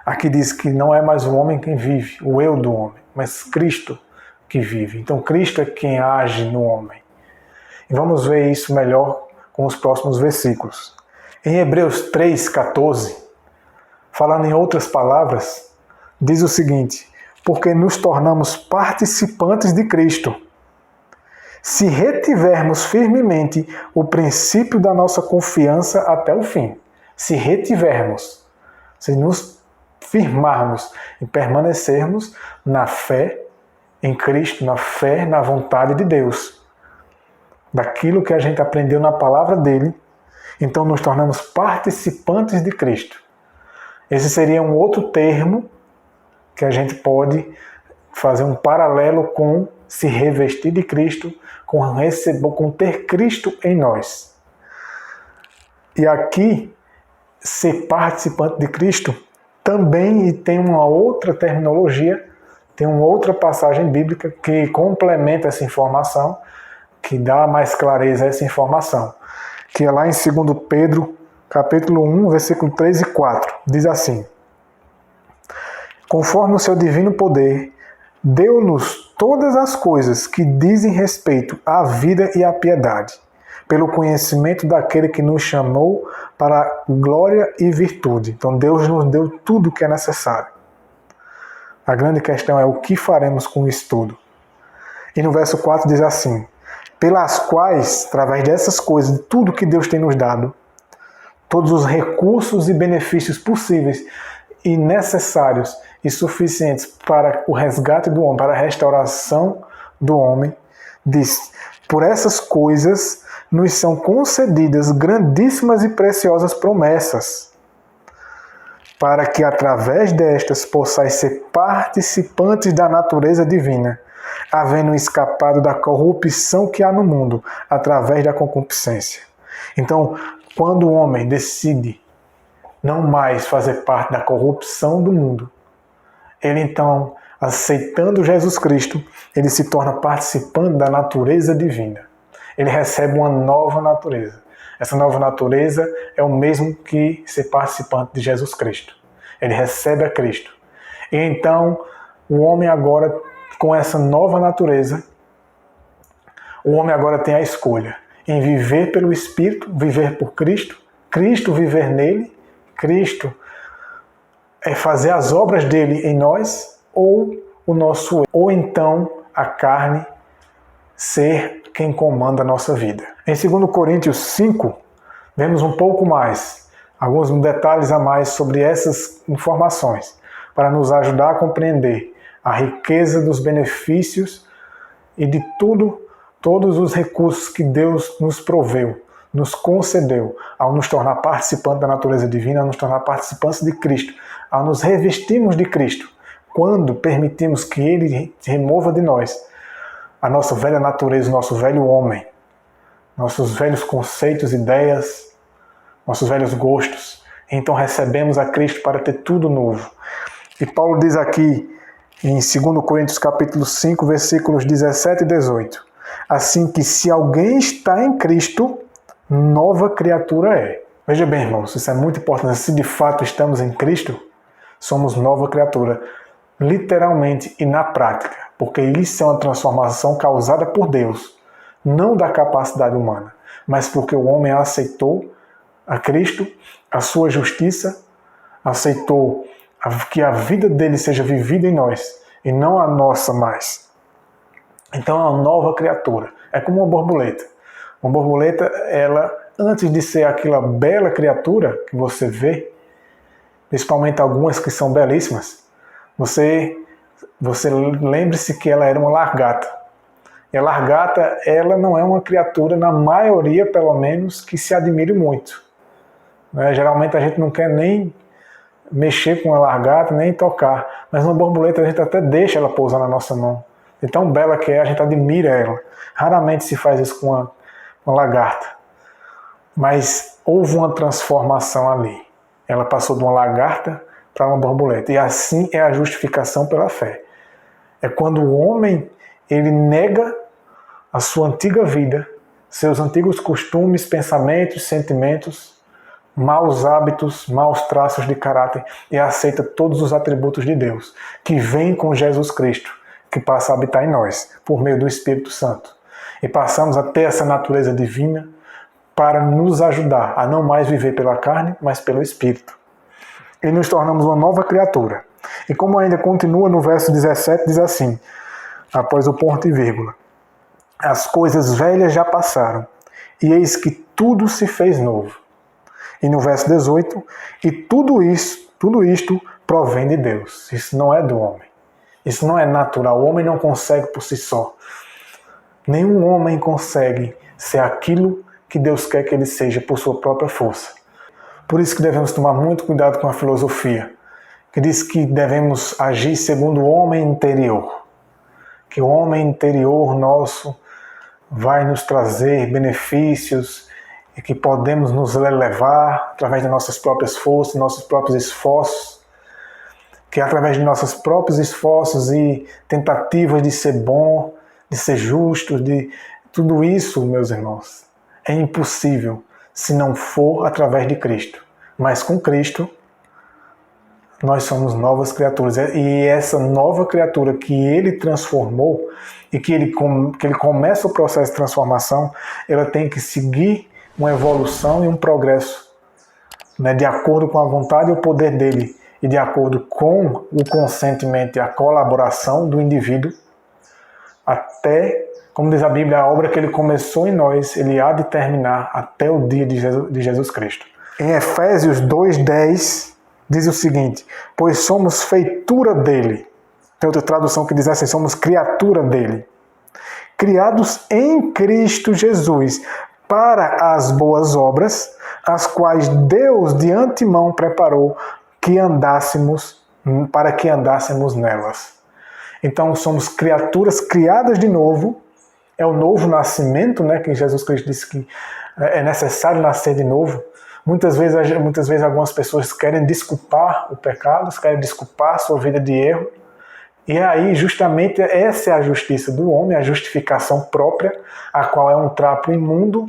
Speaker 1: aqui diz que não é mais o homem quem vive, o eu do homem, mas Cristo que vive. Então Cristo é quem age no homem. E vamos ver isso melhor com os próximos versículos. Em Hebreus 3:14, falando em outras palavras, diz o seguinte: porque nos tornamos participantes de Cristo, se retivermos firmemente o princípio da nossa confiança até o fim. Se retivermos, se nos firmarmos e permanecermos na fé em Cristo, na fé, na vontade de Deus. daquilo que a gente aprendeu na palavra dele, então nos tornamos participantes de Cristo. Esse seria um outro termo que a gente pode fazer um paralelo com se revestir de Cristo, com ter Cristo em nós. E aqui, ser participante de Cristo também tem uma outra terminologia, tem uma outra passagem bíblica que complementa essa informação, que dá mais clareza a essa informação, que é lá em 2 Pedro, capítulo 1, versículo 3 e 4. Diz assim: conforme o seu divino poder, deu-nos todas as coisas que dizem respeito à vida e à piedade, pelo conhecimento daquele que nos chamou para glória e virtude. Então Deus nos deu tudo o que é necessário. A grande questão é o que faremos com isso tudo. E no verso 4 diz assim: pelas quais, através dessas coisas, de tudo que Deus tem nos dado, todos os recursos e benefícios possíveis e necessários e suficientes para o resgate do homem, para a restauração do homem, diz: por essas coisas nos são concedidas grandíssimas e preciosas promessas, para que através destas possais ser participantes da natureza divina, havendo escapado da corrupção que há no mundo, através da concupiscência. Então, quando o homem decide não mais fazer parte da corrupção do mundo, ele então, aceitando Jesus Cristo, ele se torna participante da natureza divina. Ele recebe uma nova natureza. Essa nova natureza é o mesmo que ser participante de Jesus Cristo. Ele recebe a Cristo. E então, o homem agora, com essa nova natureza, o homem agora tem a escolha em viver pelo Espírito, viver por Cristo, Cristo viver nele, Cristo é fazer as obras dele em nós, ou então a carne ser quem comanda a nossa vida. Em 2 Coríntios 5, vemos um pouco mais, alguns detalhes a mais sobre essas informações, para nos ajudar a compreender a riqueza dos benefícios e de todos os recursos que Deus nos proveu, nos concedeu, ao nos tornar participantes da natureza divina, ao nos tornar participantes de Cristo, ao nos revestirmos de Cristo, quando permitimos que Ele remova de nós a nossa velha natureza, o nosso velho homem, nossos velhos conceitos, ideias, nossos velhos gostos. Então recebemos a Cristo para ter tudo novo. E Paulo diz aqui em 2 Coríntios capítulo 5, versículos 17 e 18. Assim que se alguém está em Cristo, nova criatura é. Veja bem, irmãos, isso é muito importante. Se de fato estamos em Cristo, somos nova criatura, literalmente e na prática, porque isso é uma transformação causada por Deus, não da capacidade humana, mas porque o homem aceitou a Cristo, a sua justiça, aceitou que a vida dele seja vivida em nós e não a nossa mais. Então é uma nova criatura. É como uma borboleta. Uma borboleta, ela, antes de ser aquela bela criatura que você vê, principalmente algumas que são belíssimas, você lembre-se que ela era uma largata. E a largata, ela não é uma criatura, na maioria pelo menos, que se admire muito. Geralmente a gente não quer nem mexer com a largata, nem tocar. Mas uma borboleta a gente até deixa ela pousar na nossa mão. De tão bela que é, a gente admira ela. Raramente se faz isso com uma lagarta. Mas houve uma transformação ali. Ela passou de uma lagarta para uma borboleta. E assim é a justificação pela fé. É quando o homem ele nega a sua antiga vida, seus antigos costumes, pensamentos, sentimentos, maus hábitos, maus traços de caráter e aceita todos os atributos de Deus, que vem com Jesus Cristo, que passa a habitar em nós, por meio do Espírito Santo. E passamos a ter essa natureza divina para nos ajudar a não mais viver pela carne, mas pelo Espírito. E nos tornamos uma nova criatura. E como ainda continua no verso 17, diz assim, após o ponto e vírgula: as coisas velhas já passaram, e eis que tudo se fez novo. E no verso 18, e tudo isto provém de Deus. Isso não é do homem. Isso não é natural. O homem não consegue por si só. Nenhum homem consegue ser aquilo que Deus quer que ele seja por sua própria força. Por isso que devemos tomar muito cuidado com a filosofia, que diz que devemos agir segundo o homem interior, que o homem interior nosso vai nos trazer benefícios e que podemos nos elevar através das nossas próprias forças, nossos próprios esforços, que através de nossos próprios esforços e tentativas de ser bom, de ser justo, de tudo isso, meus irmãos, é impossível se não for através de Cristo. Mas com Cristo, nós somos novas criaturas. E essa nova criatura que Ele transformou e que ele começa o processo de transformação, ela tem que seguir uma evolução e um progresso, né, de acordo com a vontade e o poder dele e de acordo com o consentimento e a colaboração do indivíduo, até, como diz a Bíblia, a obra que ele começou em nós, ele há de terminar até o dia de Jesus Cristo. Em Efésios 2:10 diz o seguinte: pois somos feitura dele. Tem outra tradução que diz assim: somos criatura dele, criados em Cristo Jesus para as boas obras, as quais Deus de antemão preparou para que andássemos nelas. Então somos criaturas criadas de novo. É o novo nascimento, né, que Jesus Cristo disse que é necessário nascer de novo. Muitas vezes algumas pessoas querem desculpar o pecado, querem desculpar a sua vida de erro. E aí, justamente, essa é a justiça do homem, a justificação própria, a qual é um trapo imundo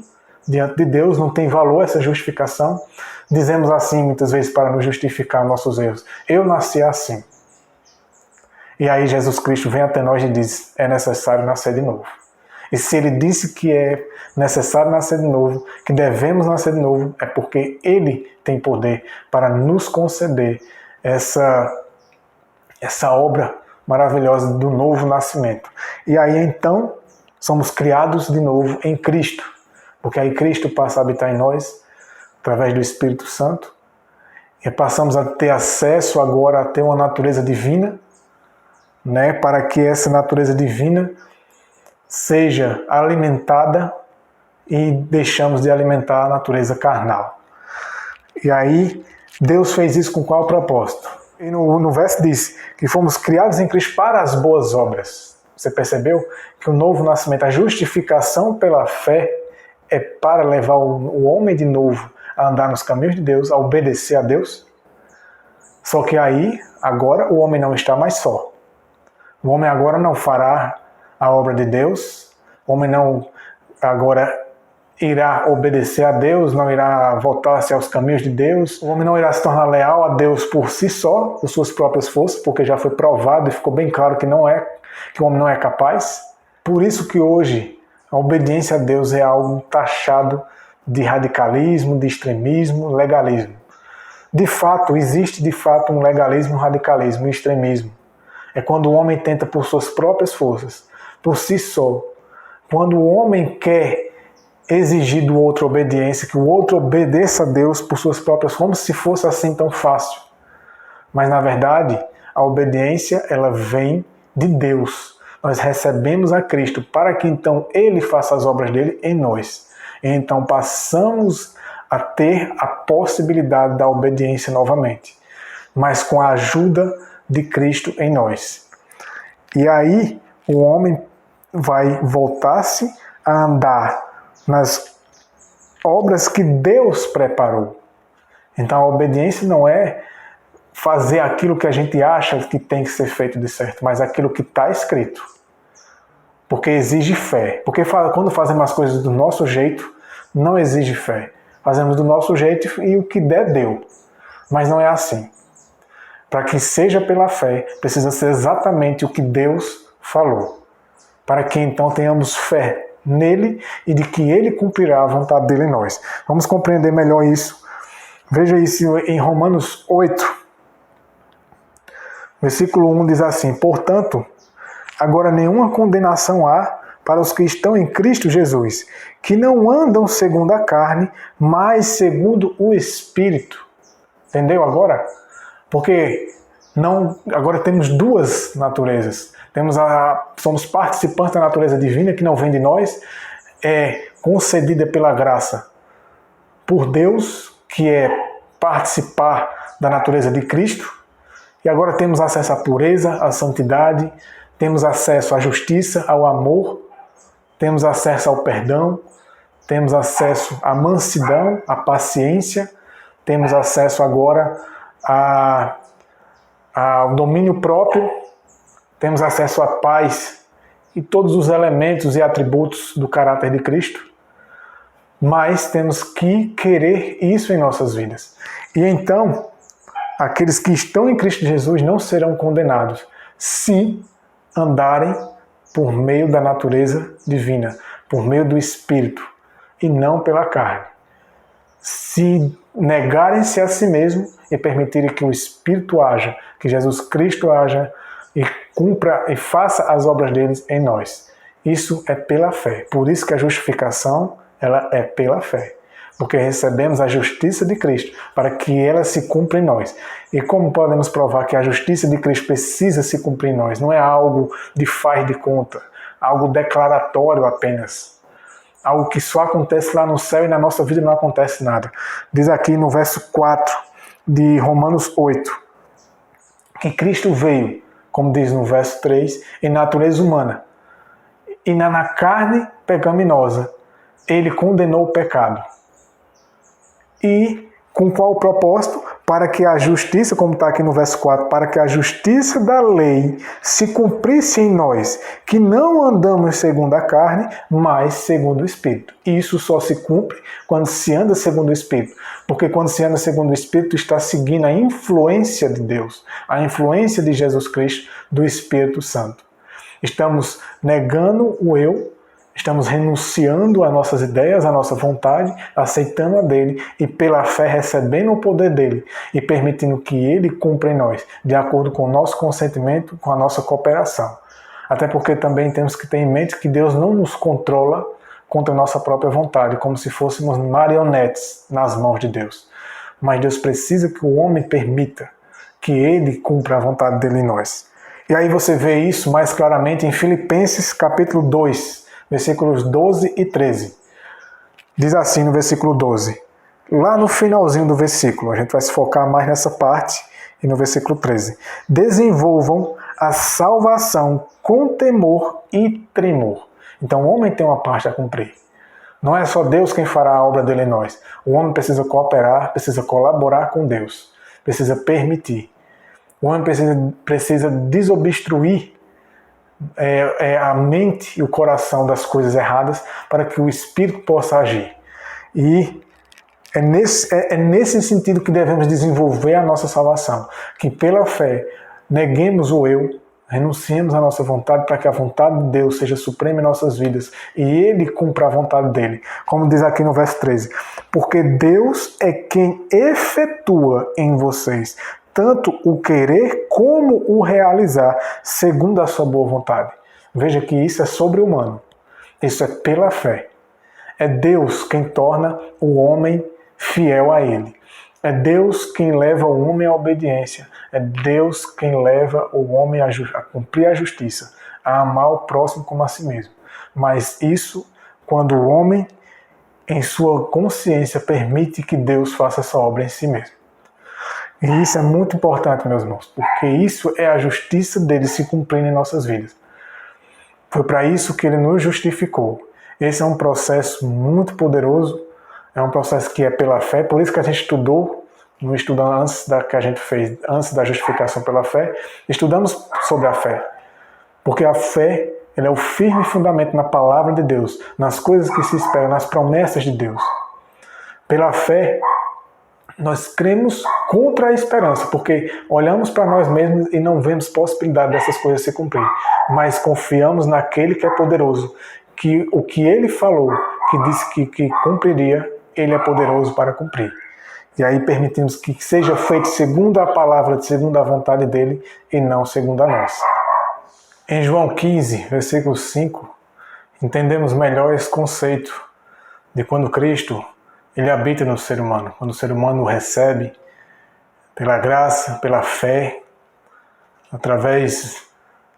Speaker 1: diante de Deus, não tem valor essa justificação. Dizemos assim, muitas vezes, para nos justificar nossos erros: eu nasci assim. E aí Jesus Cristo vem até nós e diz: é necessário nascer de novo. E se ele disse que é necessário nascer de novo, que devemos nascer de novo, é porque ele tem poder para nos conceder essa obra maravilhosa do novo nascimento. E aí então somos criados de novo em Cristo, porque aí Cristo passa a habitar em nós através do Espírito Santo e passamos a ter acesso agora a ter uma natureza divina, né, para que essa natureza divina seja alimentada e deixamos de alimentar a natureza carnal. E aí Deus fez isso com qual propósito? E no verso diz que fomos criados em Cristo para as boas obras. Você percebeu que o novo nascimento, a justificação pela fé, é para levar o homem de novo a andar nos caminhos de Deus, a obedecer a Deus? Só que aí, agora, o homem não está mais só. O homem agora não fará a obra de Deus, o homem não agora irá obedecer a Deus, não irá voltar-se aos caminhos de Deus, o homem não irá se tornar leal a Deus por si só, por suas próprias forças, porque já foi provado e ficou bem claro que o homem não é capaz. Por isso que hoje a obediência a Deus é algo taxado de radicalismo, de extremismo, legalismo. De fato, existe um legalismo, um radicalismo, um extremismo. É quando o homem tenta por suas próprias forças, por si só. Quando o homem quer exigir do outro obediência, que o outro obedeça a Deus por suas próprias, como se fosse assim tão fácil. Mas na verdade, a obediência, ela vem de Deus. Nós recebemos a Cristo para que então Ele faça as obras dele em nós. E então passamos a ter a possibilidade da obediência novamente, mas com a ajuda de Cristo em nós. E aí o homem vai voltar-se a andar nas obras que Deus preparou. Então a obediência não é fazer aquilo que a gente acha que tem que ser feito de certo, mas aquilo que está escrito. Porque exige fé. Porque quando fazemos as coisas do nosso jeito, não exige fé. Fazemos do nosso jeito e o que der, deu. Mas não é assim. Para que seja pela fé, precisa ser exatamente o que Deus falou. Para que então tenhamos fé nele e de que ele cumprirá a vontade dele em nós. Vamos compreender melhor isso. Veja isso em Romanos 8. Versículo 1 diz assim: portanto, agora nenhuma condenação há para os que estão em Cristo Jesus, que não andam segundo a carne, mas segundo o Espírito. Entendeu agora? Porque agora temos duas naturezas. Somos participantes da natureza divina, que não vem de nós, concedida pela graça por Deus, que é participar da natureza de Cristo. E agora temos acesso à pureza, à santidade, temos acesso à justiça, ao amor, temos acesso ao perdão, temos acesso à mansidão, à paciência, temos acesso agora ao domínio próprio, temos acesso à paz e todos os elementos e atributos do caráter de Cristo. Mas temos que querer isso em nossas vidas. E então, aqueles que estão em Cristo Jesus não serão condenados se andarem por meio da natureza divina, por meio do Espírito, e não pela carne. Se negarem-se a si mesmo e permitirem que o Espírito haja, que Jesus Cristo haja e cumpra e faça as obras deles em nós. Isso é pela fé. Por isso que a justificação, ela é pela fé. Porque recebemos a justiça de Cristo para que ela se cumpra em nós. E como podemos provar que a justiça de Cristo precisa se cumprir em nós? Não é algo de faz de conta, algo declaratório apenas. Algo que só acontece lá no céu e na nossa vida não acontece nada. Diz aqui no verso 4 de Romanos 8, que Cristo veio, como diz no verso 3, em natureza humana. E na carne pecaminosa, ele condenou o pecado. E com qual propósito? Para que a justiça, como está aqui no verso 4, para que a justiça da lei se cumprisse em nós, que não andamos segundo a carne, mas segundo o Espírito. E isso só se cumpre quando se anda segundo o Espírito. Porque quando se anda segundo o Espírito, está seguindo a influência de Deus, a influência de Jesus Cristo, do Espírito Santo. Estamos negando o eu, estamos renunciando às nossas ideias, à nossa vontade, aceitando a dele e pela fé recebendo o poder dele e permitindo que ele cumpra em nós, de acordo com o nosso consentimento, com a nossa cooperação. Até porque também temos que ter em mente que Deus não nos controla contra a nossa própria vontade, como se fôssemos marionetes nas mãos de Deus. Mas Deus precisa que o homem permita que ele cumpra a vontade dele em nós. E aí você vê isso mais claramente em Filipenses capítulo 2, versículos 12 e 13. Diz assim no versículo 12. Lá no finalzinho do versículo, a gente vai se focar mais nessa parte, e no versículo 13. Desenvolvam a salvação com temor e tremor. Então o homem tem uma parte a cumprir. Não é só Deus quem fará a obra dele em nós. O homem precisa cooperar, precisa colaborar com Deus, precisa permitir. O homem precisa desobstruir a mente e o coração das coisas erradas para que o Espírito possa agir. E é nesse sentido que devemos desenvolver a nossa salvação. Que pela fé neguemos o eu, renunciemos à nossa vontade para que a vontade de Deus seja suprema em nossas vidas e Ele cumpra a vontade dEle. Como diz aqui no verso 13. Porque Deus é quem efetua em vocês tanto o querer como o realizar, segundo a sua boa vontade. Veja que isso é sobre-humano. Isso é pela fé. É Deus quem torna o homem fiel a Ele. É Deus quem leva o homem à obediência. É Deus quem leva o homem a cumprir a justiça, a amar o próximo como a si mesmo. Mas isso quando o homem, em sua consciência, permite que Deus faça essa obra em si mesmo. E isso é muito importante, meus irmãos, porque isso é a justiça dele se cumprindo em nossas vidas. Foi para isso que ele nos justificou. Esse é um processo muito poderoso, é um processo que é pela fé, por isso que a gente estudou, no estudo que a gente fez antes da justificação pela fé, estudamos sobre a fé. Porque a fé ela é o firme fundamento na palavra de Deus, nas coisas que se esperam, nas promessas de Deus. Pela fé, nós cremos contra a esperança, porque olhamos para nós mesmos e não vemos possibilidade dessas coisas se cumprir. Mas confiamos naquele que é poderoso, que o que ele falou, que disse que cumpriria, ele é poderoso para cumprir. E aí permitimos que seja feito segundo a palavra, segundo a vontade dele, e não segundo a nossa. Em João 15, versículo 5, entendemos melhor esse conceito de quando Cristo ele habita no ser humano, quando o ser humano o recebe pela graça, pela fé, através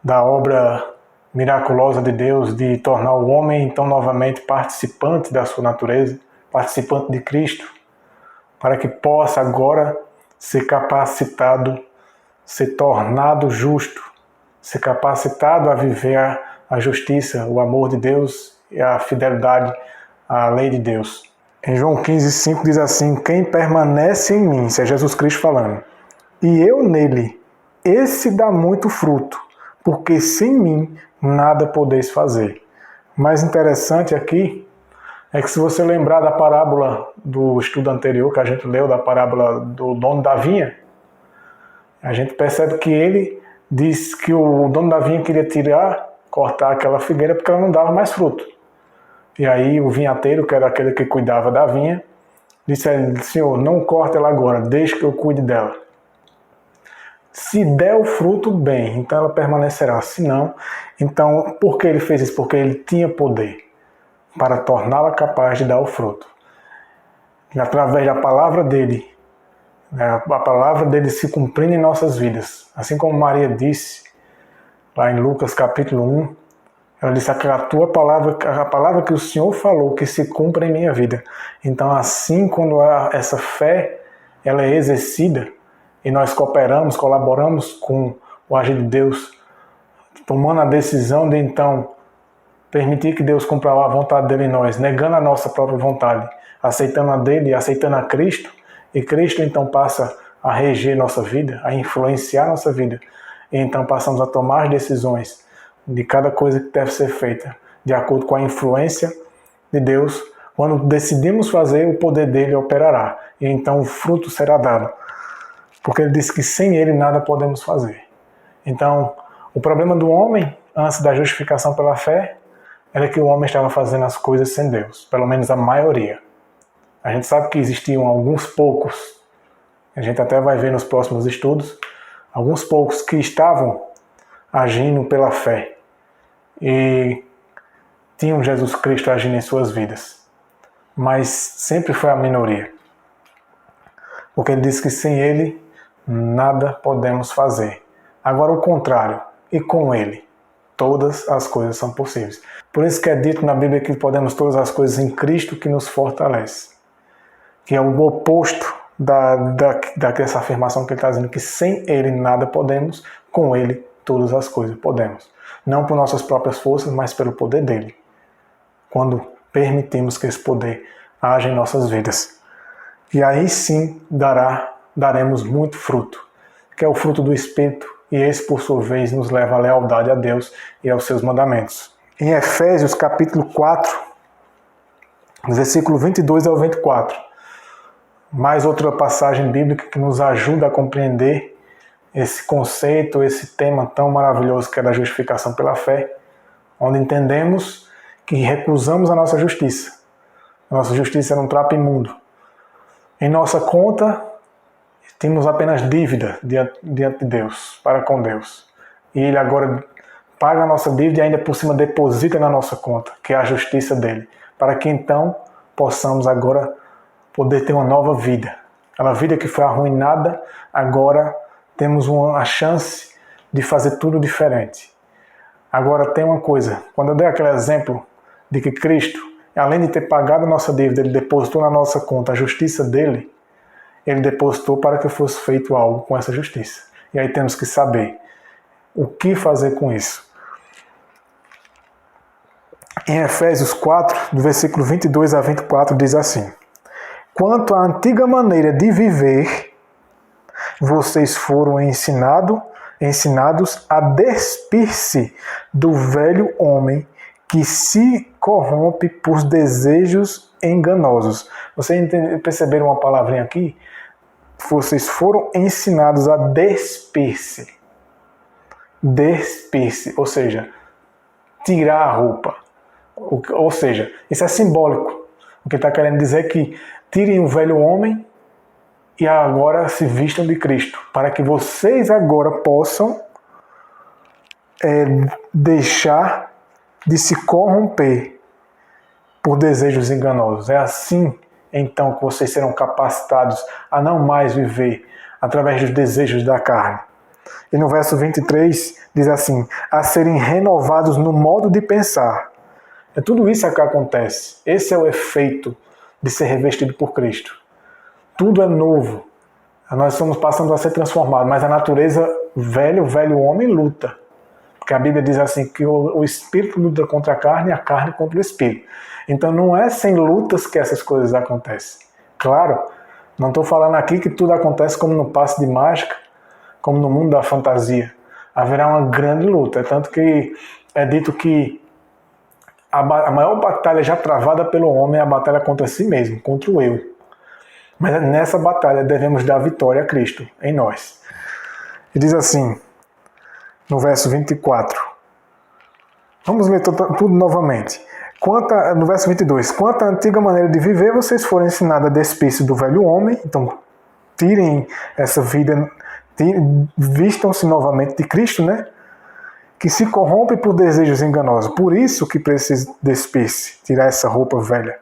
Speaker 1: da obra miraculosa de Deus de tornar o homem então novamente participante da sua natureza, participante de Cristo, para que possa agora ser capacitado, ser tornado justo, ser capacitado a viver a justiça, o amor de Deus e a fidelidade à lei de Deus. Em João 15,5 diz assim: quem permanece em mim, isso é Jesus Cristo falando, e eu nele, esse dá muito fruto, porque sem mim nada podeis fazer. O mais interessante aqui é que se você lembrar da parábola do estudo anterior que a gente leu, da parábola do dono da vinha, a gente percebe que ele diz que o dono da vinha queria cortar aquela figueira porque ela não dava mais fruto. E aí o vinhateiro, que era aquele que cuidava da vinha, disse a ele: Senhor, não corte ela agora, deixe que eu cuide dela. Se der o fruto, bem, então ela permanecerá. Se não, então, por que ele fez isso? Porque ele tinha poder para torná-la capaz de dar o fruto. E através da palavra dele, a palavra dele se cumprindo em nossas vidas. Assim como Maria disse, lá em Lucas capítulo 1, ela disse: a tua palavra, a palavra que o Senhor falou, que se cumpra em minha vida. Então, assim, quando essa fé ela é exercida, e nós cooperamos, colaboramos com o agir de Deus, tomando a decisão de então permitir que Deus cumpra a vontade dele em nós, negando a nossa própria vontade, aceitando a dele e aceitando a Cristo, e Cristo então passa a reger nossa vida, a influenciar nossa vida, e então passamos a tomar as decisões de cada coisa que deve ser feita, de acordo com a influência de Deus. Quando decidimos fazer, o poder dele operará, e então o fruto será dado. Porque ele disse que sem ele nada podemos fazer. Então, o problema do homem, antes da justificação pela fé, era que o homem estava fazendo as coisas sem Deus. Pelo menos a maioria. A gente sabe que existiam alguns poucos, a gente até vai ver nos próximos estudos, alguns poucos que estavam agindo pela fé. E tinham Jesus Cristo agindo em suas vidas. Mas sempre foi a minoria. Porque ele disse que sem ele nada podemos fazer. Agora o contrário, e com ele, todas as coisas são possíveis. Por isso que é dito na Bíblia que podemos todas as coisas em Cristo que nos fortalece. Que é o oposto dessa afirmação que ele está dizendo, que sem ele nada podemos, com ele todas as coisas podemos. Não por nossas próprias forças, mas pelo poder dele. Quando permitimos que esse poder haja em nossas vidas. E aí sim daremos muito fruto, que é o fruto do Espírito, e esse, por sua vez, nos leva à lealdade a Deus e aos seus mandamentos. Em Efésios, capítulo 4, versículo 22 ao 24, mais outra passagem bíblica que nos ajuda a compreender esse conceito, esse tema tão maravilhoso que é da justificação pela fé, onde entendemos que recusamos a nossa justiça. A nossa justiça era um trapo imundo. Em nossa conta, temos apenas dívida diante de Deus, para com Deus. E Ele agora paga a nossa dívida e ainda por cima deposita na nossa conta, que é a justiça dele, para que então possamos agora poder ter uma nova vida. Aquela vida que foi arruinada, agora temos a chance de fazer tudo diferente. Agora tem uma coisa, quando eu dei aquele exemplo de que Cristo, além de ter pagado a nossa dívida, Ele depositou na nossa conta a justiça dele, Ele depositou para que fosse feito algo com essa justiça. E aí temos que saber o que fazer com isso. Em Efésios 4, do versículo 22 a 24, diz assim: quanto à antiga maneira de viver, vocês foram ensinados a despir-se do velho homem que se corrompe por desejos enganosos. Vocês perceberam uma palavrinha aqui? Vocês foram ensinados a despir-se. Despir-se, ou seja, tirar a roupa. Ou seja, isso é simbólico. O que está querendo dizer é que tirem o velho homem e agora se vistam de Cristo, para que vocês agora possam deixar de se corromper por desejos enganosos. É assim, então, que vocês serão capacitados a não mais viver através dos desejos da carne, E no verso 23 diz assim: a serem renovados no modo de pensar. É tudo isso que acontece. Esse é o efeito de ser revestido por Cristo. Tudo é novo. Nós estamos passando a ser transformados, mas a natureza, o velho homem luta. Porque a Bíblia diz assim que o espírito luta contra a carne contra o espírito. Então não é sem lutas que essas coisas acontecem. Claro, não estou falando aqui que tudo acontece como no passe de mágica, como no mundo da fantasia. Haverá uma grande luta. É tanto que é dito que a maior batalha já travada pelo homem é a batalha contra si mesmo, contra o eu. Mas nessa batalha devemos dar vitória a Cristo em nós. E diz assim, no verso 24. Vamos ler tudo novamente. No verso 22. Quanto à antiga maneira de viver, vocês foram ensinados a despir-se do velho homem. Então, tirem essa vida, vistam-se novamente de Cristo, né? Que se corrompe por desejos enganosos. Por isso que precisa despir-se, tirar essa roupa velha.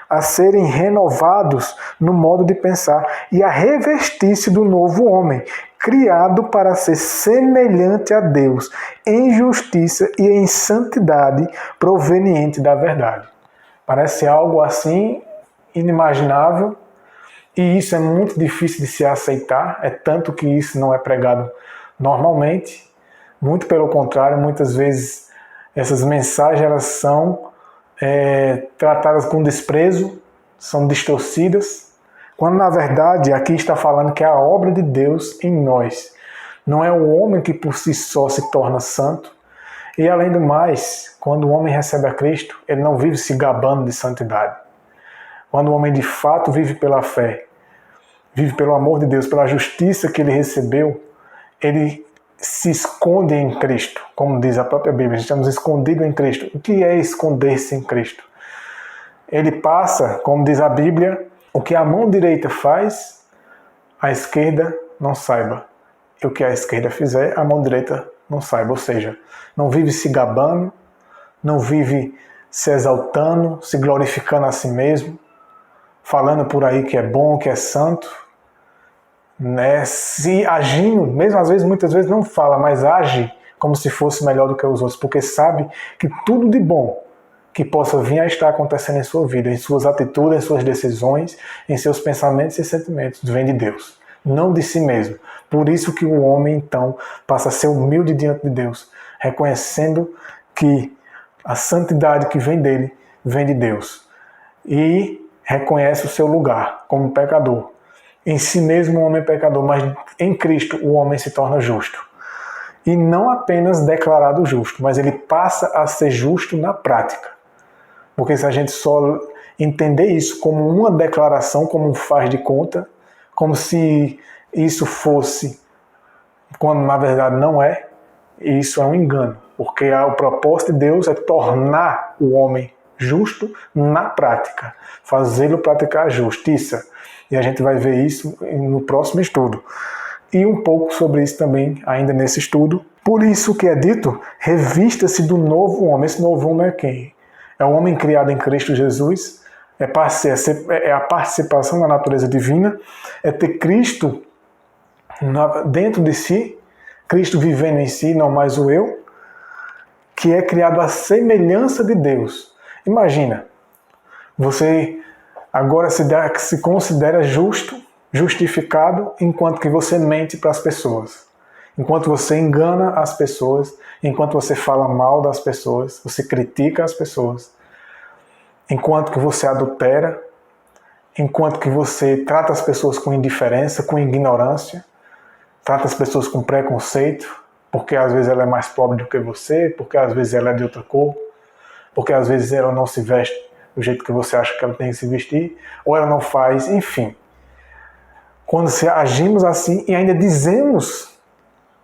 Speaker 1: A serem renovados no modo de pensar e a revestir-se do novo homem, criado para ser semelhante a Deus, em justiça e em santidade proveniente da verdade. Parece algo assim inimaginável, e isso é muito difícil de se aceitar, é tanto que isso não é pregado normalmente. Muito pelo contrário, muitas vezes essas mensagens elas são tratadas com desprezo, são distorcidas, quando na verdade aqui está falando que é a obra de Deus em nós. Não é o homem que por si só se torna santo. E além do mais, quando o homem recebe a Cristo, ele não vive se gabando de santidade. Quando o homem de fato vive pela fé, vive pelo amor de Deus, pela justiça que ele recebeu, ele se esconde em Cristo, como diz a própria Bíblia, estamos escondidos em Cristo. O que é esconder-se em Cristo? Ele passa, como diz a Bíblia, o que a mão direita faz, a esquerda não saiba. E o que a esquerda fizer, a mão direita não saiba. Ou seja, não vive se gabando, não vive se exaltando, se glorificando a si mesmo, falando por aí que é bom, que é santo, né? Se agindo, mesmo às vezes, muitas vezes não fala, mas age como se fosse melhor do que os outros, porque sabe que tudo de bom que possa vir a estar acontecendo em sua vida, em suas atitudes, em suas decisões, em seus pensamentos e sentimentos, vem de Deus, não de si mesmo. Por isso que o homem, então, passa a ser humilde diante de Deus, reconhecendo que a santidade que vem dele, vem de Deus. E reconhece o seu lugar como pecador. Em si mesmo o homem é pecador, mas em Cristo o homem se torna justo. E não apenas declarado justo, mas ele passa a ser justo na prática. Porque se a gente só entender isso como uma declaração, como um faz de conta, como se isso fosse, quando na verdade não é, isso é um engano. Porque o propósito de Deus é tornar o homem justo na prática, fazê-lo praticar a justiça. E a gente vai ver isso no próximo estudo. E um pouco sobre isso também, ainda nesse estudo. Por isso que é dito, revista-se do novo homem. Esse novo homem é quem? É o homem criado em Cristo Jesus, é a participação da natureza divina, é ter Cristo dentro de si, Cristo vivendo em si, não mais o eu, que é criado à semelhança de Deus. Imagina, você agora se considera justo, justificado, enquanto que você mente para as pessoas. Enquanto você engana as pessoas, enquanto você fala mal das pessoas, você critica as pessoas. Enquanto que você adultera, enquanto que você trata as pessoas com indiferença, com ignorância, trata as pessoas com preconceito, porque às vezes ela é mais pobre do que você, porque às vezes ela é de outra cor, porque às vezes ela não se veste do jeito que você acha que ela tem que se vestir, ou ela não faz, enfim. Quando agimos assim e ainda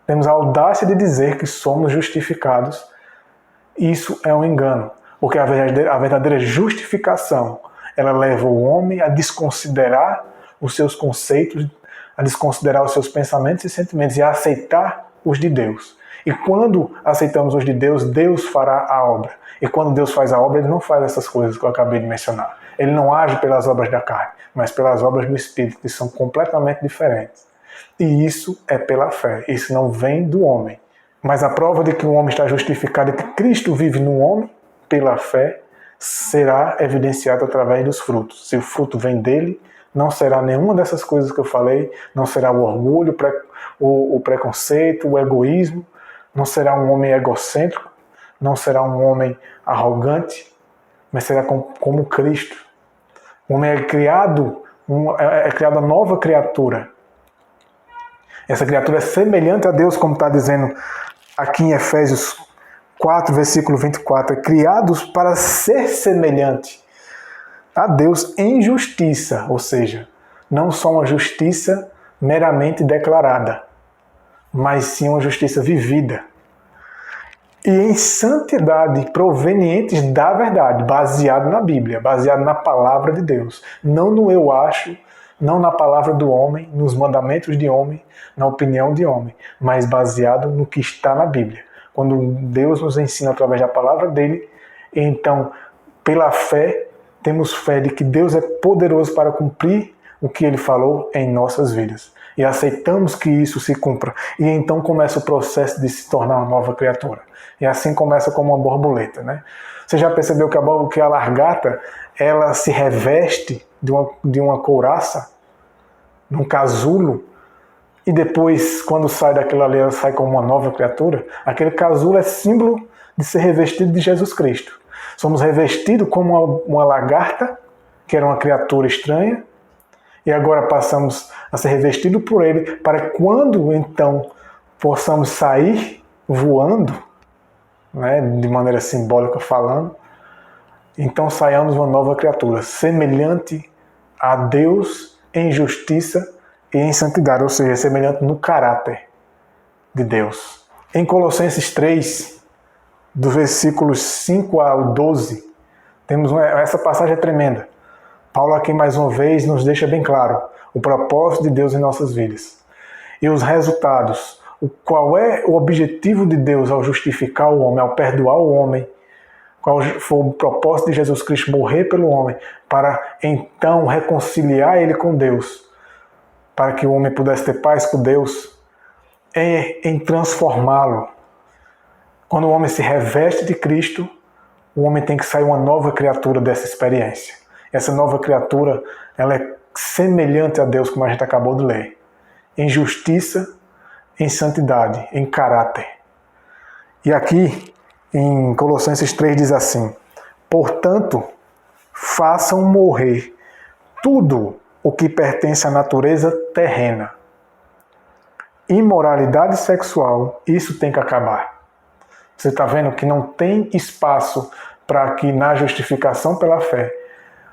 Speaker 1: temos a audácia de dizer que somos justificados, isso é um engano. Porque a verdadeira justificação, ela leva o homem a desconsiderar os seus conceitos, a desconsiderar os seus pensamentos e sentimentos e a aceitar os de Deus. E quando aceitamos os de Deus, Deus fará a obra. E quando Deus faz a obra, Ele não faz essas coisas que eu acabei de mencionar. Ele não age pelas obras da carne, mas pelas obras do Espírito, que são completamente diferentes. E isso é pela fé. Isso não vem do homem. Mas a prova de que o homem está justificado e que Cristo vive no homem, pela fé, será evidenciado através dos frutos. Se o fruto vem dele, não será nenhuma dessas coisas que eu falei, não será o orgulho, o preconceito, o egoísmo, não será um homem egocêntrico, não será um homem arrogante, mas será como Cristo. O homem é criado a nova criatura. Essa criatura é semelhante a Deus, como está dizendo aqui em Efésios 4, versículo 24. Criados para ser semelhante a Deus em justiça, ou seja, não só uma justiça meramente declarada, mas sim uma justiça vivida. E em santidade provenientes da verdade, baseado na Bíblia, baseado na palavra de Deus. Não no eu acho, não na palavra do homem, nos mandamentos de homem, na opinião de homem, mas baseado no que está na Bíblia. Quando Deus nos ensina através da palavra dele, então, pela fé, temos fé de que Deus é poderoso para cumprir o que ele falou em nossas vidas. E aceitamos que isso se cumpra. E então começa o processo de se tornar uma nova criatura. E assim começa como uma borboleta, né? Você já percebeu que a largata, ela se reveste de uma couraça, de um casulo, e depois, quando sai daquilo ali, ela sai como uma nova criatura? Aquele casulo é símbolo de ser revestido de Jesus Cristo. Somos revestidos como uma lagarta, que era uma criatura estranha, e agora passamos a ser revestidos por ele, para quando então possamos sair voando, né, de maneira simbólica falando, então saiamos uma nova criatura, semelhante a Deus em justiça e em santidade, ou seja, semelhante no caráter de Deus. Em Colossenses 3, do versículos 5 ao 12, essa passagem é tremenda. Paulo aqui mais uma vez nos deixa bem claro o propósito de Deus em nossas vidas. E os resultados, qual é o objetivo de Deus ao justificar o homem, ao perdoar o homem, qual foi o propósito de Jesus Cristo morrer pelo homem, para então reconciliar ele com Deus, para que o homem pudesse ter paz com Deus, é em transformá-lo. Quando o homem se reveste de Cristo, o homem tem que sair uma nova criatura dessa experiência. Essa nova criatura, ela é semelhante a Deus, como a gente acabou de ler, em justiça, em santidade, em caráter. E aqui, em Colossenses 3 diz assim: portanto, façam morrer tudo o que pertence à natureza terrena. Imoralidade sexual, isso tem que acabar. Você está vendo que não tem espaço para que na justificação pela fé,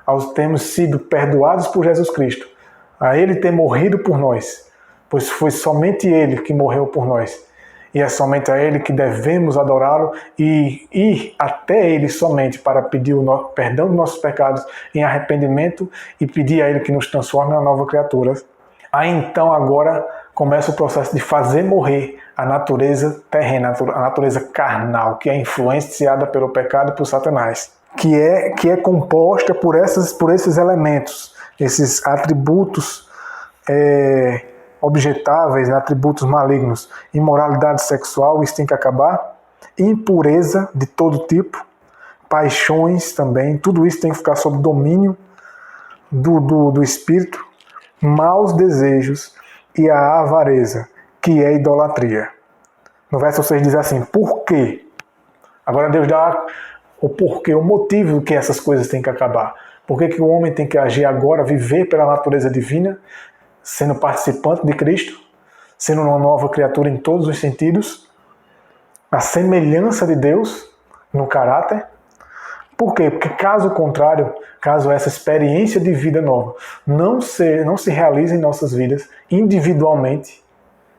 Speaker 1: ao termos sido perdoados por Jesus Cristo, a ele ter morrido por nós, pois foi somente ele que morreu por nós. E é somente a ele que devemos adorá-lo e ir até ele somente para pedir o perdão dos nossos pecados em arrependimento e pedir a ele que nos transforme em uma nova criatura. Aí então agora começa o processo de fazer morrer a natureza terrena, a natureza carnal, que é influenciada pelo pecado e por Satanás, que é composta por esses elementos, esses atributos objetáveis, atributos malignos. Imoralidade sexual, isso tem que acabar. Impureza de todo tipo, paixões também, tudo isso tem que ficar sob domínio do espírito. Maus desejos e a avareza, que é idolatria. No verso 6 diz assim: por quê? Agora Deus dá o porquê, o motivo que essas coisas têm que acabar. Por que o homem tem que agir agora, viver pela natureza divina, sendo participante de Cristo, sendo uma nova criatura em todos os sentidos, a semelhança de Deus no caráter? Por quê? Porque caso contrário, caso essa experiência de vida nova não se realize em nossas vidas individualmente,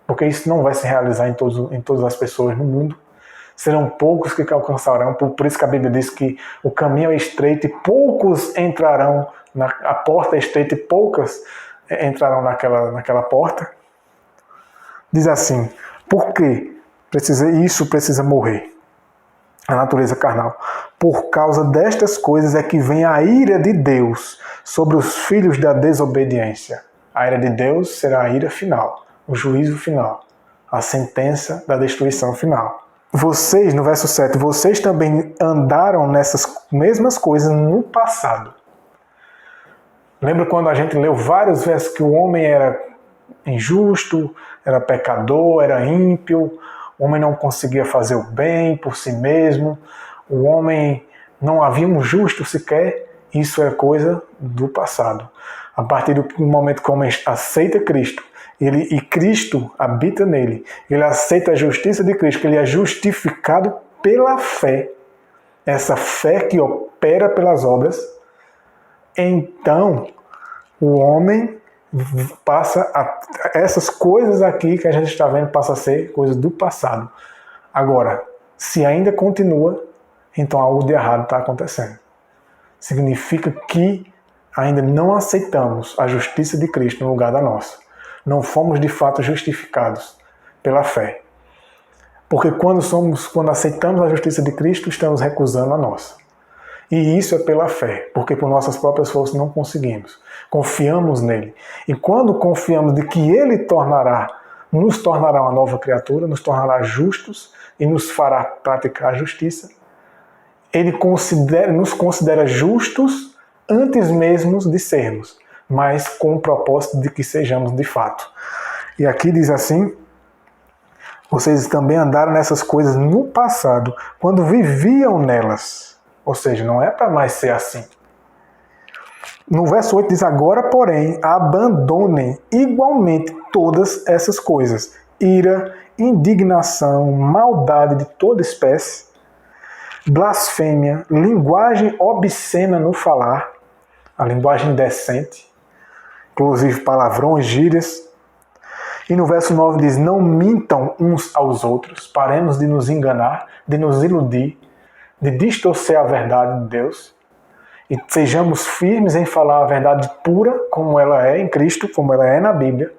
Speaker 1: porque isso não vai se realizar em todas as pessoas no mundo, serão poucos que alcançarão, por isso que a Bíblia diz que o caminho é estreito e poucos entrarão, a porta é estreita e poucas entrarão naquela porta. Diz assim: por que isso precisa morrer? A natureza carnal. Por causa destas coisas é que vem a ira de Deus sobre os filhos da desobediência. A ira de Deus será a ira final. o juízo final, a sentença da destruição final. Vocês, no verso 7, vocês também andaram nessas mesmas coisas no passado. Lembra quando a gente leu vários versos que o homem era injusto, era pecador, era ímpio, o homem não conseguia fazer o bem por si mesmo, o homem não havia um justo sequer? Isso é coisa do passado. A partir do momento que o homem aceita Cristo, e Cristo habita nele, ele aceita a justiça de Cristo, que ele é justificado pela fé, essa fé que opera pelas obras, então o homem passa essas coisas aqui que a gente está vendo passa a ser coisas do passado. Agora, se ainda continua, então algo de errado está acontecendo. Significa que ainda não aceitamos a justiça de Cristo no lugar da nossa. Não fomos de fato justificados pela fé. Porque quando aceitamos a justiça de Cristo, estamos recusando a nossa. E isso é pela fé, porque por nossas próprias forças não conseguimos. Confiamos nele. E quando confiamos de que ele nos tornará uma nova criatura, nos tornará justos e nos fará praticar a justiça, ele nos considera justos antes mesmo de sermos, mas com o propósito de que sejamos de fato. E aqui diz assim: vocês também andaram nessas coisas no passado, quando viviam nelas. Ou seja, não é para mais ser assim. No verso 8 diz: agora, porém, abandonem igualmente todas essas coisas: ira, indignação, maldade de toda espécie, blasfêmia, linguagem obscena no falar, a linguagem indecente, inclusive palavrões, gírias. E no verso 9 diz: não mintam uns aos outros, paremos de nos enganar, de nos iludir, de distorcer a verdade de Deus, e sejamos firmes em falar a verdade pura, como ela é em Cristo, como ela é na Bíblia,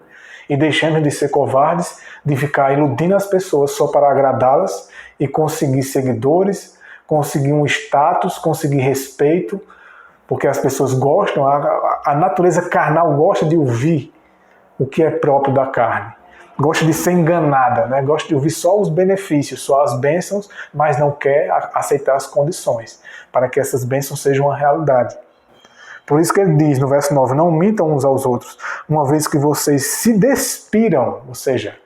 Speaker 1: e deixemos de ser covardes, de ficar iludindo as pessoas só para agradá-las e conseguir seguidores, conseguir um status, conseguir respeito, porque as pessoas gostam, a natureza carnal gosta de ouvir o que é próprio da carne. Gosta de ser enganada, né? Gosta de ouvir só os benefícios, só as bênçãos, mas não quer aceitar as condições para que essas bênçãos sejam uma realidade. Por isso que ele diz no verso 9, não mintam uns aos outros, uma vez que vocês se despiram, ou seja,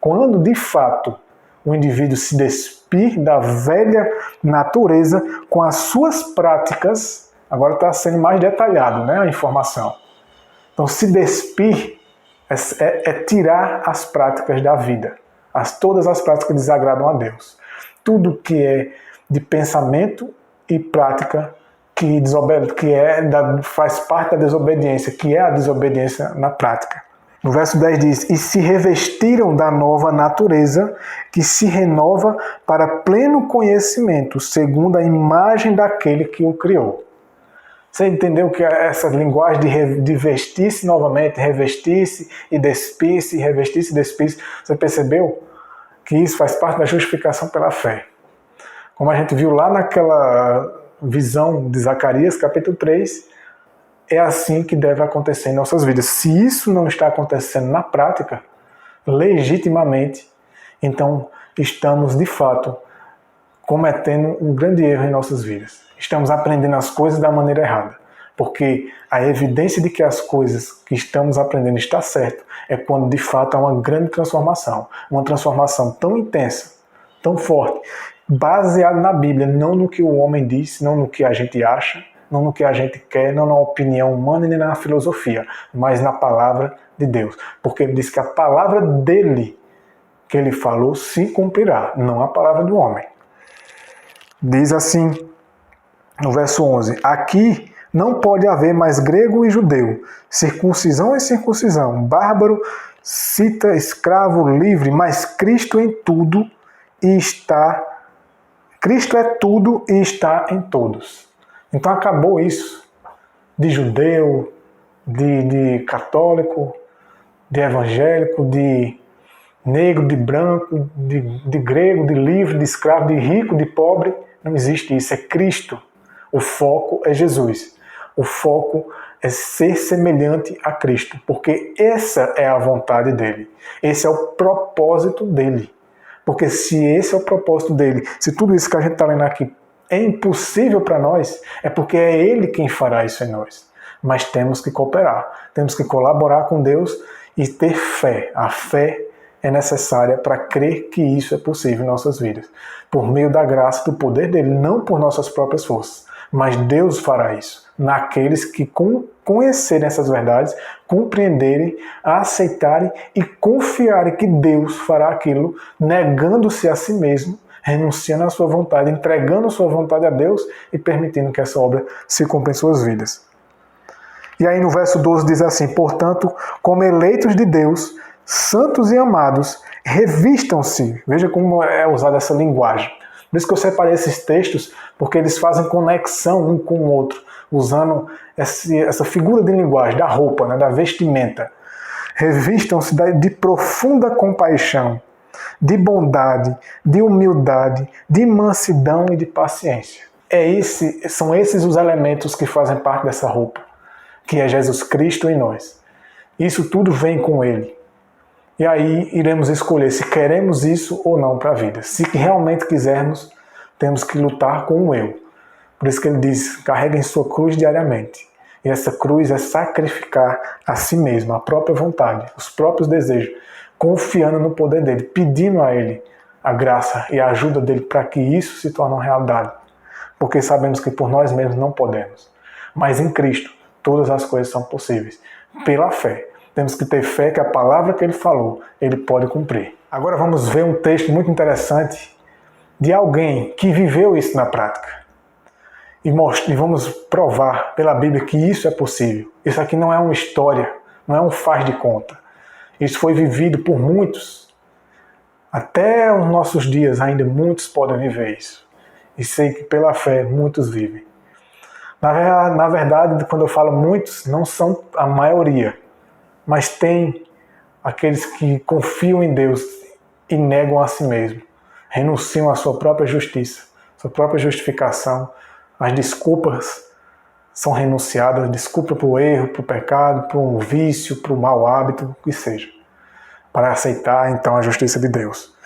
Speaker 1: quando de fato o indivíduo se despir da velha natureza com as suas práticas, agora está sendo mais detalhado, né, a informação. Então se despir é tirar as práticas da vida. Todas as práticas desagradam a Deus. Tudo que é de pensamento e prática faz parte da desobediência, que é a desobediência na prática. No verso 10 diz: e se revestiram da nova natureza, que se renova para pleno conhecimento, segundo a imagem daquele que o criou. Você entendeu que essa linguagem de vestir-se novamente, revestir-se e despir-se, revestir-se e despir-se, você percebeu que isso faz parte da justificação pela fé? Como a gente viu lá naquela visão de Zacarias, capítulo 3, é assim que deve acontecer em nossas vidas. Se isso não está acontecendo na prática, legitimamente, então estamos de fato cometendo um grande erro em nossas vidas. Estamos aprendendo as coisas da maneira errada. Porque a evidência de que as coisas que estamos aprendendo está certo é quando de fato há uma grande transformação. Uma transformação tão intensa, tão forte, baseada na Bíblia, não no que o homem diz, não no que a gente acha, não no que a gente quer, não na opinião humana nem na filosofia, mas na palavra de Deus. Porque ele diz que a palavra dele, que ele falou, se cumprirá, não a palavra do homem. Diz assim, no verso 11, aqui não pode haver mais grego e judeu, circuncisão e circuncisão, bárbaro, cita, escravo, livre, mas Cristo é tudo e está em todos. Então acabou isso de judeu, de católico, de evangélico, de negro, de branco, de grego, de livre, de escravo, de rico, de pobre. Não existe isso, é Cristo. O foco é Jesus. O foco é ser semelhante a Cristo, porque essa é a vontade dele, esse é o propósito dele. Porque se esse é o propósito dele, se tudo isso que a gente está lendo aqui é impossível para nós, é porque é ele quem fará isso em nós. Mas temos que cooperar, temos que colaborar com Deus e ter fé. A fé é necessária para crer que isso é possível em nossas vidas, por meio da graça e do poder dele, não por nossas próprias forças. Mas Deus fará isso naqueles que conhecerem essas verdades, compreenderem, aceitarem e confiarem que Deus fará aquilo, negando-se a si mesmo, renunciando à sua vontade, entregando a sua vontade a Deus e permitindo que essa obra se cumpra em suas vidas. E aí no verso 12 diz assim: portanto, como eleitos de Deus, santos e amados, revistam-se. Veja como é usada essa linguagem. Por isso que eu separei esses textos, porque eles fazem conexão um com o outro, usando essa figura de linguagem, da roupa, né, da vestimenta. Revistam-se de profunda compaixão, de bondade, de humildade, de mansidão e de paciência. São esses os elementos que fazem parte dessa roupa, que é Jesus Cristo em nós. Isso tudo vem com Ele. E aí iremos escolher se queremos isso ou não para a vida. Se realmente quisermos, temos que lutar com o eu. Por isso que ele diz: carreguem sua cruz diariamente. E essa cruz é sacrificar a si mesmo, a própria vontade, os próprios desejos, confiando no poder dele, pedindo a ele a graça e a ajuda dele para que isso se torne uma realidade. Porque sabemos que por nós mesmos não podemos. Mas em Cristo, todas as coisas são possíveis. Pela fé. Temos que ter fé que a palavra que ele falou, ele pode cumprir. Agora vamos ver um texto muito interessante de alguém que viveu isso na prática. E vamos provar pela Bíblia que isso é possível. Isso aqui não é uma história, não é um faz de conta. Isso foi vivido por muitos. Até os nossos dias ainda muitos podem viver isso. E sei que pela fé muitos vivem. Na verdade, quando eu falo muitos, não são a maioria. Mas tem aqueles que confiam em Deus e negam a si mesmo. Renunciam à sua própria justiça, sua própria justificação. As desculpas são renunciadas, desculpa para o erro, para o pecado, para um vício, para o mau hábito, o que seja. Para aceitar então a justiça de Deus.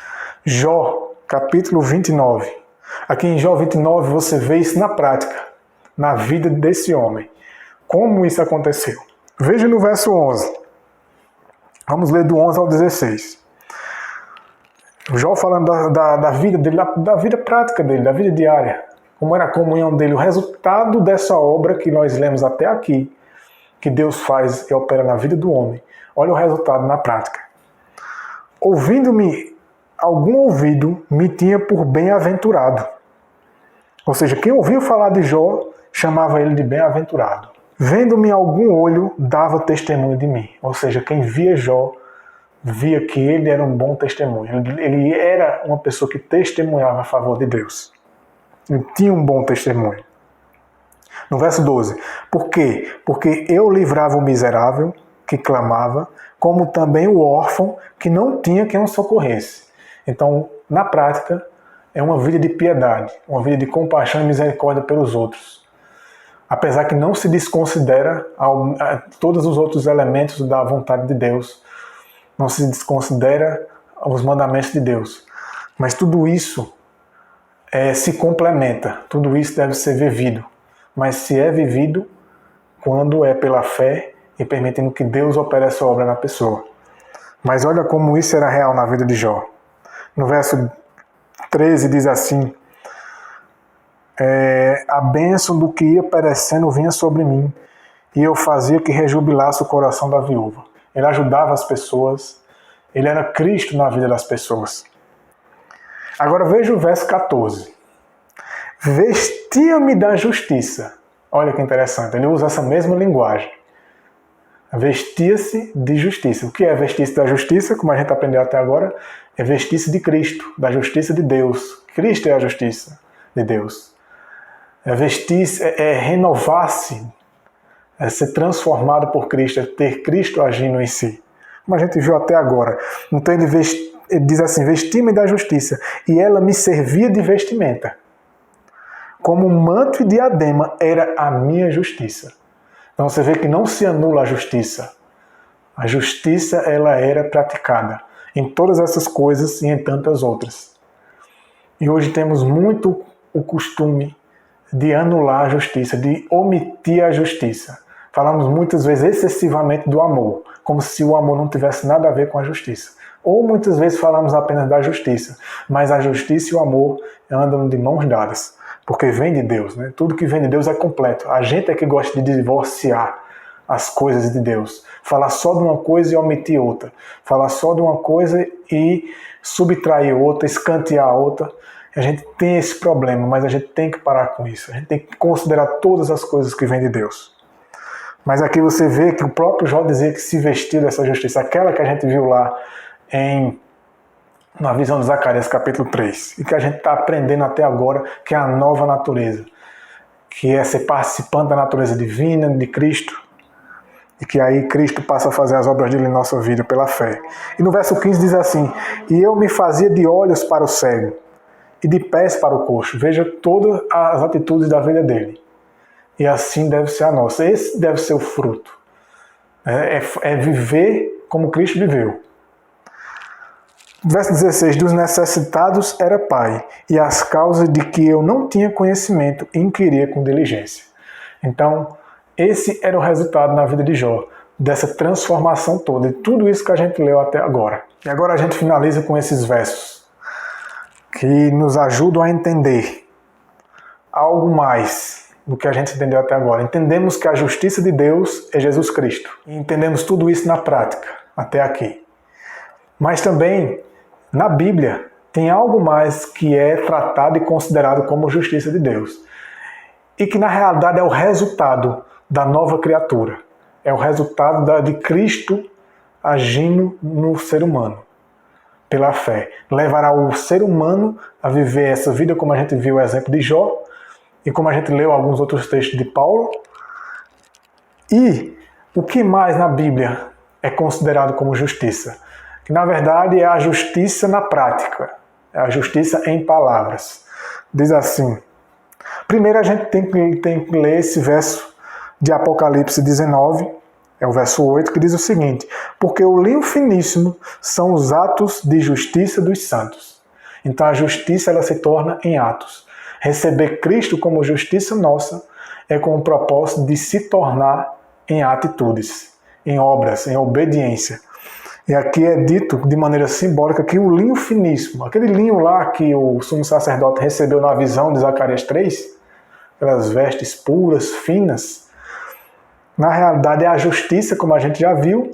Speaker 1: Jó, capítulo 29. Aqui em Jó 29 você vê isso na prática, na vida desse homem. Como isso aconteceu? Veja no verso 11. Vamos ler do 11 ao 16. Jó falando da vida dele, da vida prática dele, da vida diária. Como era a comunhão dele, o resultado dessa obra que nós lemos até aqui, que Deus faz e opera na vida do homem. Olha o resultado na prática. Ouvindo-me, algum ouvido me tinha por bem-aventurado. Ou seja, quem ouviu falar de Jó, chamava ele de bem-aventurado. Vendo-me algum olho, dava testemunho de mim. Ou seja, quem via Jó, via que ele era um bom testemunho. Ele era uma pessoa que testemunhava a favor de Deus. Ele tinha um bom testemunho. No verso 12. Por quê? Porque eu livrava o miserável, que clamava, como também o órfão, que não tinha quem o socorresse. Então, na prática, é uma vida de piedade, uma vida de compaixão e misericórdia pelos outros. Apesar que não se desconsidera todos os outros elementos da vontade de Deus, não se desconsidera os mandamentos de Deus. Mas tudo isso se complementa, tudo isso deve ser vivido. Mas se é vivido quando é pela fé e permitindo que Deus opere essa obra na pessoa. Mas olha como isso era real na vida de Jó. No verso 13 diz assim: a bênção do que ia perecendo vinha sobre mim, e eu fazia que rejubilasse o coração da viúva. Ele ajudava as pessoas, ele era Cristo na vida das pessoas. Agora veja o verso 14. Vestia-me da justiça. Olha que interessante, ele usa essa mesma linguagem. Vestia-se de justiça. O que é vestir-se da justiça? Como a gente aprendeu até agora, é vestir-se de Cristo, da justiça de Deus. Cristo é a justiça de Deus. Vestir-se, renovar-se, ser transformado por Cristo, é ter Cristo agindo em si. Como a gente viu até agora. Então ele diz assim: vestir-me da justiça, e ela me servia de vestimenta. Como um manto e diadema era a minha justiça. Então você vê que não se anula a justiça. A justiça, ela era praticada em todas essas coisas e em tantas outras. E hoje temos muito o costume de anular a justiça, de omitir a justiça. Falamos muitas vezes excessivamente do amor, como se o amor não tivesse nada a ver com a justiça. Ou muitas vezes falamos apenas da justiça, mas a justiça e o amor andam de mãos dadas, porque vem de Deus, né? Tudo que vem de Deus é completo. A gente é que gosta de divorciar as coisas de Deus, falar só de uma coisa e omitir outra, falar só de uma coisa e subtrair outra, escantear outra. A gente tem esse problema, mas a gente tem que parar com isso. A gente tem que considerar todas as coisas que vêm de Deus. Mas aqui você vê que o próprio Jó dizia que se vestiu dessa justiça, aquela que a gente viu lá na visão de Zacarias, capítulo 3, e que a gente está aprendendo até agora, que é a nova natureza, que é ser participante da natureza divina de Cristo, e que aí Cristo passa a fazer as obras dele em nossa vida pela fé. E no verso 15 diz assim: e eu me fazia de olhos para o cego, e de pés para o coxo. Veja todas as atitudes da vida dele. E assim deve ser a nossa. Esse deve ser o fruto. É viver como Cristo viveu. Verso 16: dos necessitados era pai, e as causas de que eu não tinha conhecimento inquiria com diligência. Então, esse era o resultado na vida de Jó, dessa transformação toda, e tudo isso que a gente leu até agora. E agora a gente finaliza com esses versos, que nos ajudam a entender algo mais do que a gente entendeu até agora. Entendemos que a justiça de Deus é Jesus Cristo. E entendemos tudo isso na prática, até aqui. Mas também, na Bíblia, tem algo mais que é tratado e considerado como justiça de Deus. E que na realidade é o resultado da nova criatura. É o resultado de Cristo agindo no ser humano, pela fé. Levará o ser humano a viver essa vida como a gente viu o exemplo de Jó, e como a gente leu alguns outros textos de Paulo. E o que mais na Bíblia é considerado como justiça? Que na verdade é a justiça na prática, é a justiça em palavras. Diz assim: primeiro a gente tem que ler esse verso de Apocalipse 19, é o verso 8, que diz o seguinte: porque o linho finíssimo são os atos de justiça dos santos. Então a justiça ela se torna em atos. Receber Cristo como justiça nossa é com o propósito de se tornar em atitudes, em obras, em obediência. E aqui é dito de maneira simbólica que o linho finíssimo, aquele linho lá que o sumo sacerdote recebeu na visão de Zacarias 3, aquelas vestes puras, finas, na realidade é a justiça, como a gente já viu,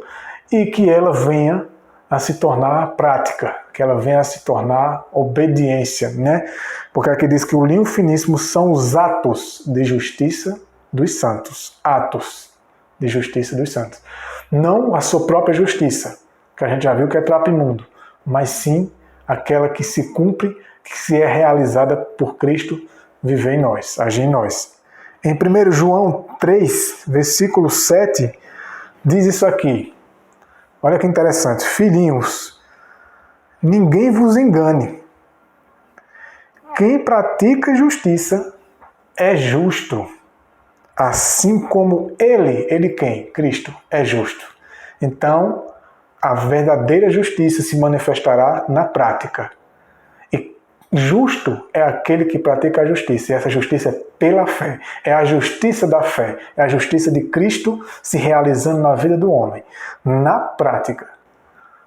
Speaker 1: e que ela venha a se tornar prática, que ela venha a se tornar obediência, né? Porque aqui diz que o linho finíssimo são os atos de justiça dos santos. Atos de justiça dos santos. Não a sua própria justiça, que a gente já viu que é trapo imundo, mas sim aquela que se cumpre, que se é realizada por Cristo viver em nós, agir em nós. Em 1 João 3, versículo 7, diz isso aqui. Olha que interessante. Filhinhos, ninguém vos engane. Quem pratica justiça é justo, assim como ele quem? Cristo, é justo. Então, a verdadeira justiça se manifestará na prática. E justo é aquele que pratica a justiça, e essa justiça é pela fé. É a justiça da fé, é a justiça de Cristo se realizando na vida do homem, na prática,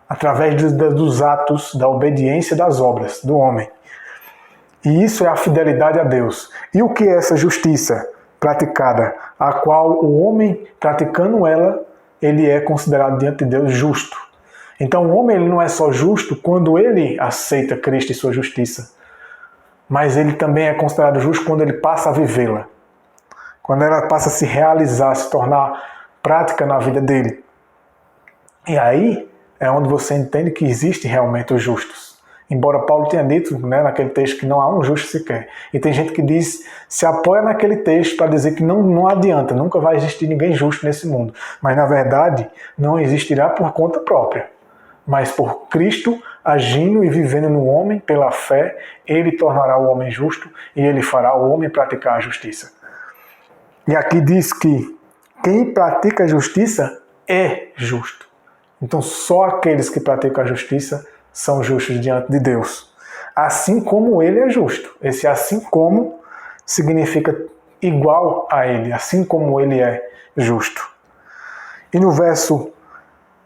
Speaker 1: através dos atos, da obediência das obras do homem. E isso é a fidelidade a Deus. E o que é essa justiça praticada, a qual o homem, praticando ela, ele é considerado diante de Deus justo. Então o homem ele não é só justo quando ele aceita Cristo e sua justiça, mas ele também é considerado justo quando ele passa a vivê-la. Quando ela passa a se realizar, se tornar prática na vida dele. E aí é onde você entende que existe realmente os justos. Embora Paulo tenha dito, né, naquele texto que não há um justo sequer. E tem gente que diz, se apoia naquele texto para dizer que não adianta, nunca vai existir ninguém justo nesse mundo. Mas na verdade não existirá por conta própria. Mas por Cristo agindo e vivendo no homem pela fé, ele tornará o homem justo e ele fará o homem praticar a justiça. E aqui diz que quem pratica a justiça é justo. Então só aqueles que praticam a justiça são justos diante de Deus. Assim como ele é justo. Esse assim como significa igual a ele, assim como ele é justo. E no verso,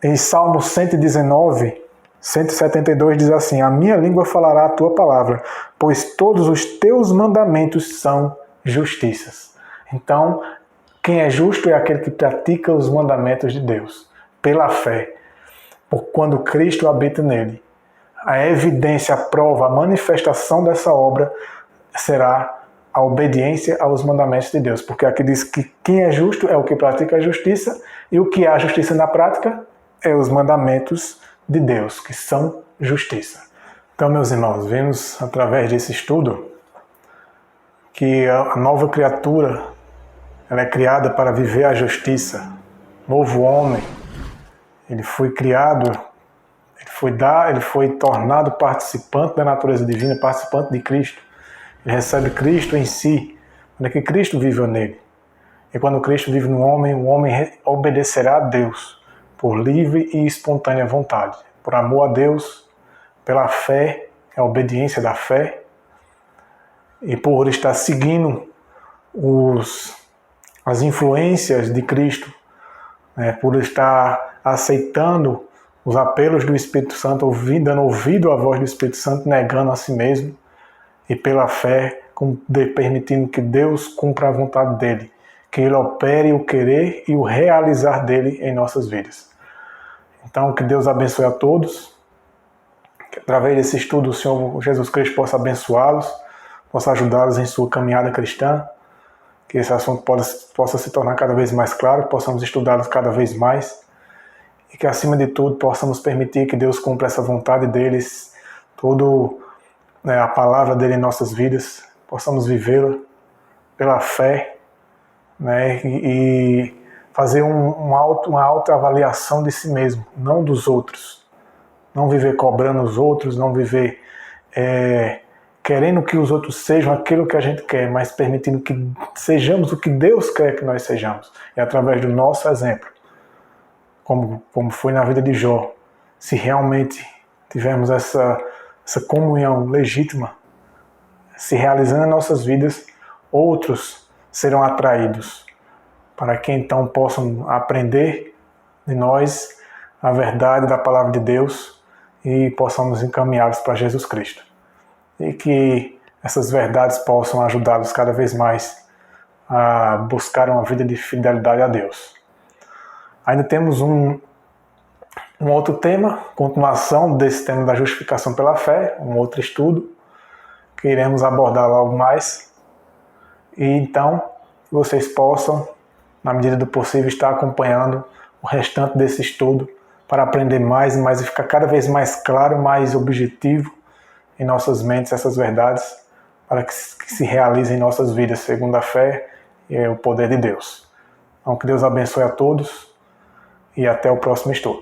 Speaker 1: em Salmo 119, 172 diz assim: a minha língua falará a tua palavra, pois todos os teus mandamentos são justiças. Então, quem é justo é aquele que pratica os mandamentos de Deus, pela fé, por quando Cristo habita nele. A evidência, a prova, a manifestação dessa obra será a obediência aos mandamentos de Deus, porque aqui diz que quem é justo é o que pratica a justiça, e o que é a justiça na prática é os mandamentos de Deus, que são justiça. Então, meus irmãos, vemos através desse estudo que a nova criatura ela é criada para viver a justiça. Novo homem, ele foi criado, ele foi tornado participante da natureza divina, participante de Cristo. Ele recebe Cristo em si, para que Cristo viva nele. E quando Cristo vive no homem, o homem obedecerá a Deus por livre e espontânea vontade, por amor a Deus, pela fé, a obediência da fé, e por estar seguindo as influências de Cristo, né, por estar aceitando os apelos do Espírito Santo, dando ouvido à voz do Espírito Santo, negando a si mesmo, e pela fé, permitindo que Deus cumpra a vontade dele, que ele opere o querer e o realizar dele em nossas vidas. Então, que Deus abençoe a todos, que através desse estudo o Senhor Jesus Cristo possa abençoá-los, possa ajudá-los em sua caminhada cristã, que esse assunto possa se tornar cada vez mais claro, possamos estudá-los cada vez mais, e que acima de tudo possamos permitir que Deus cumpra essa vontade deles, a palavra dele em nossas vidas, possamos vivê-la pela fé, né, e fazer uma autoavaliação de si mesmo, não dos outros. Não viver cobrando os outros, não viver querendo que os outros sejam aquilo que a gente quer, mas permitindo que sejamos o que Deus quer que nós sejamos. E através do nosso exemplo, como foi na vida de Jó, se realmente tivermos essa comunhão legítima se realizando em nossas vidas, outros serão atraídos para que então possam aprender de nós a verdade da palavra de Deus e possamos encaminhá-los para Jesus Cristo. E que essas verdades possam ajudá-los cada vez mais a buscar uma vida de fidelidade a Deus. Ainda temos um outro tema, continuação desse tema da justificação pela fé, um outro estudo, que iremos abordar logo mais. E então, vocês possam, na medida do possível, estar acompanhando o restante desse estudo para aprender mais e mais e ficar cada vez mais claro, mais objetivo em nossas mentes essas verdades, para que se realizem em nossas vidas segundo a fé e o poder de Deus. Então, que Deus abençoe a todos e até o próximo estudo.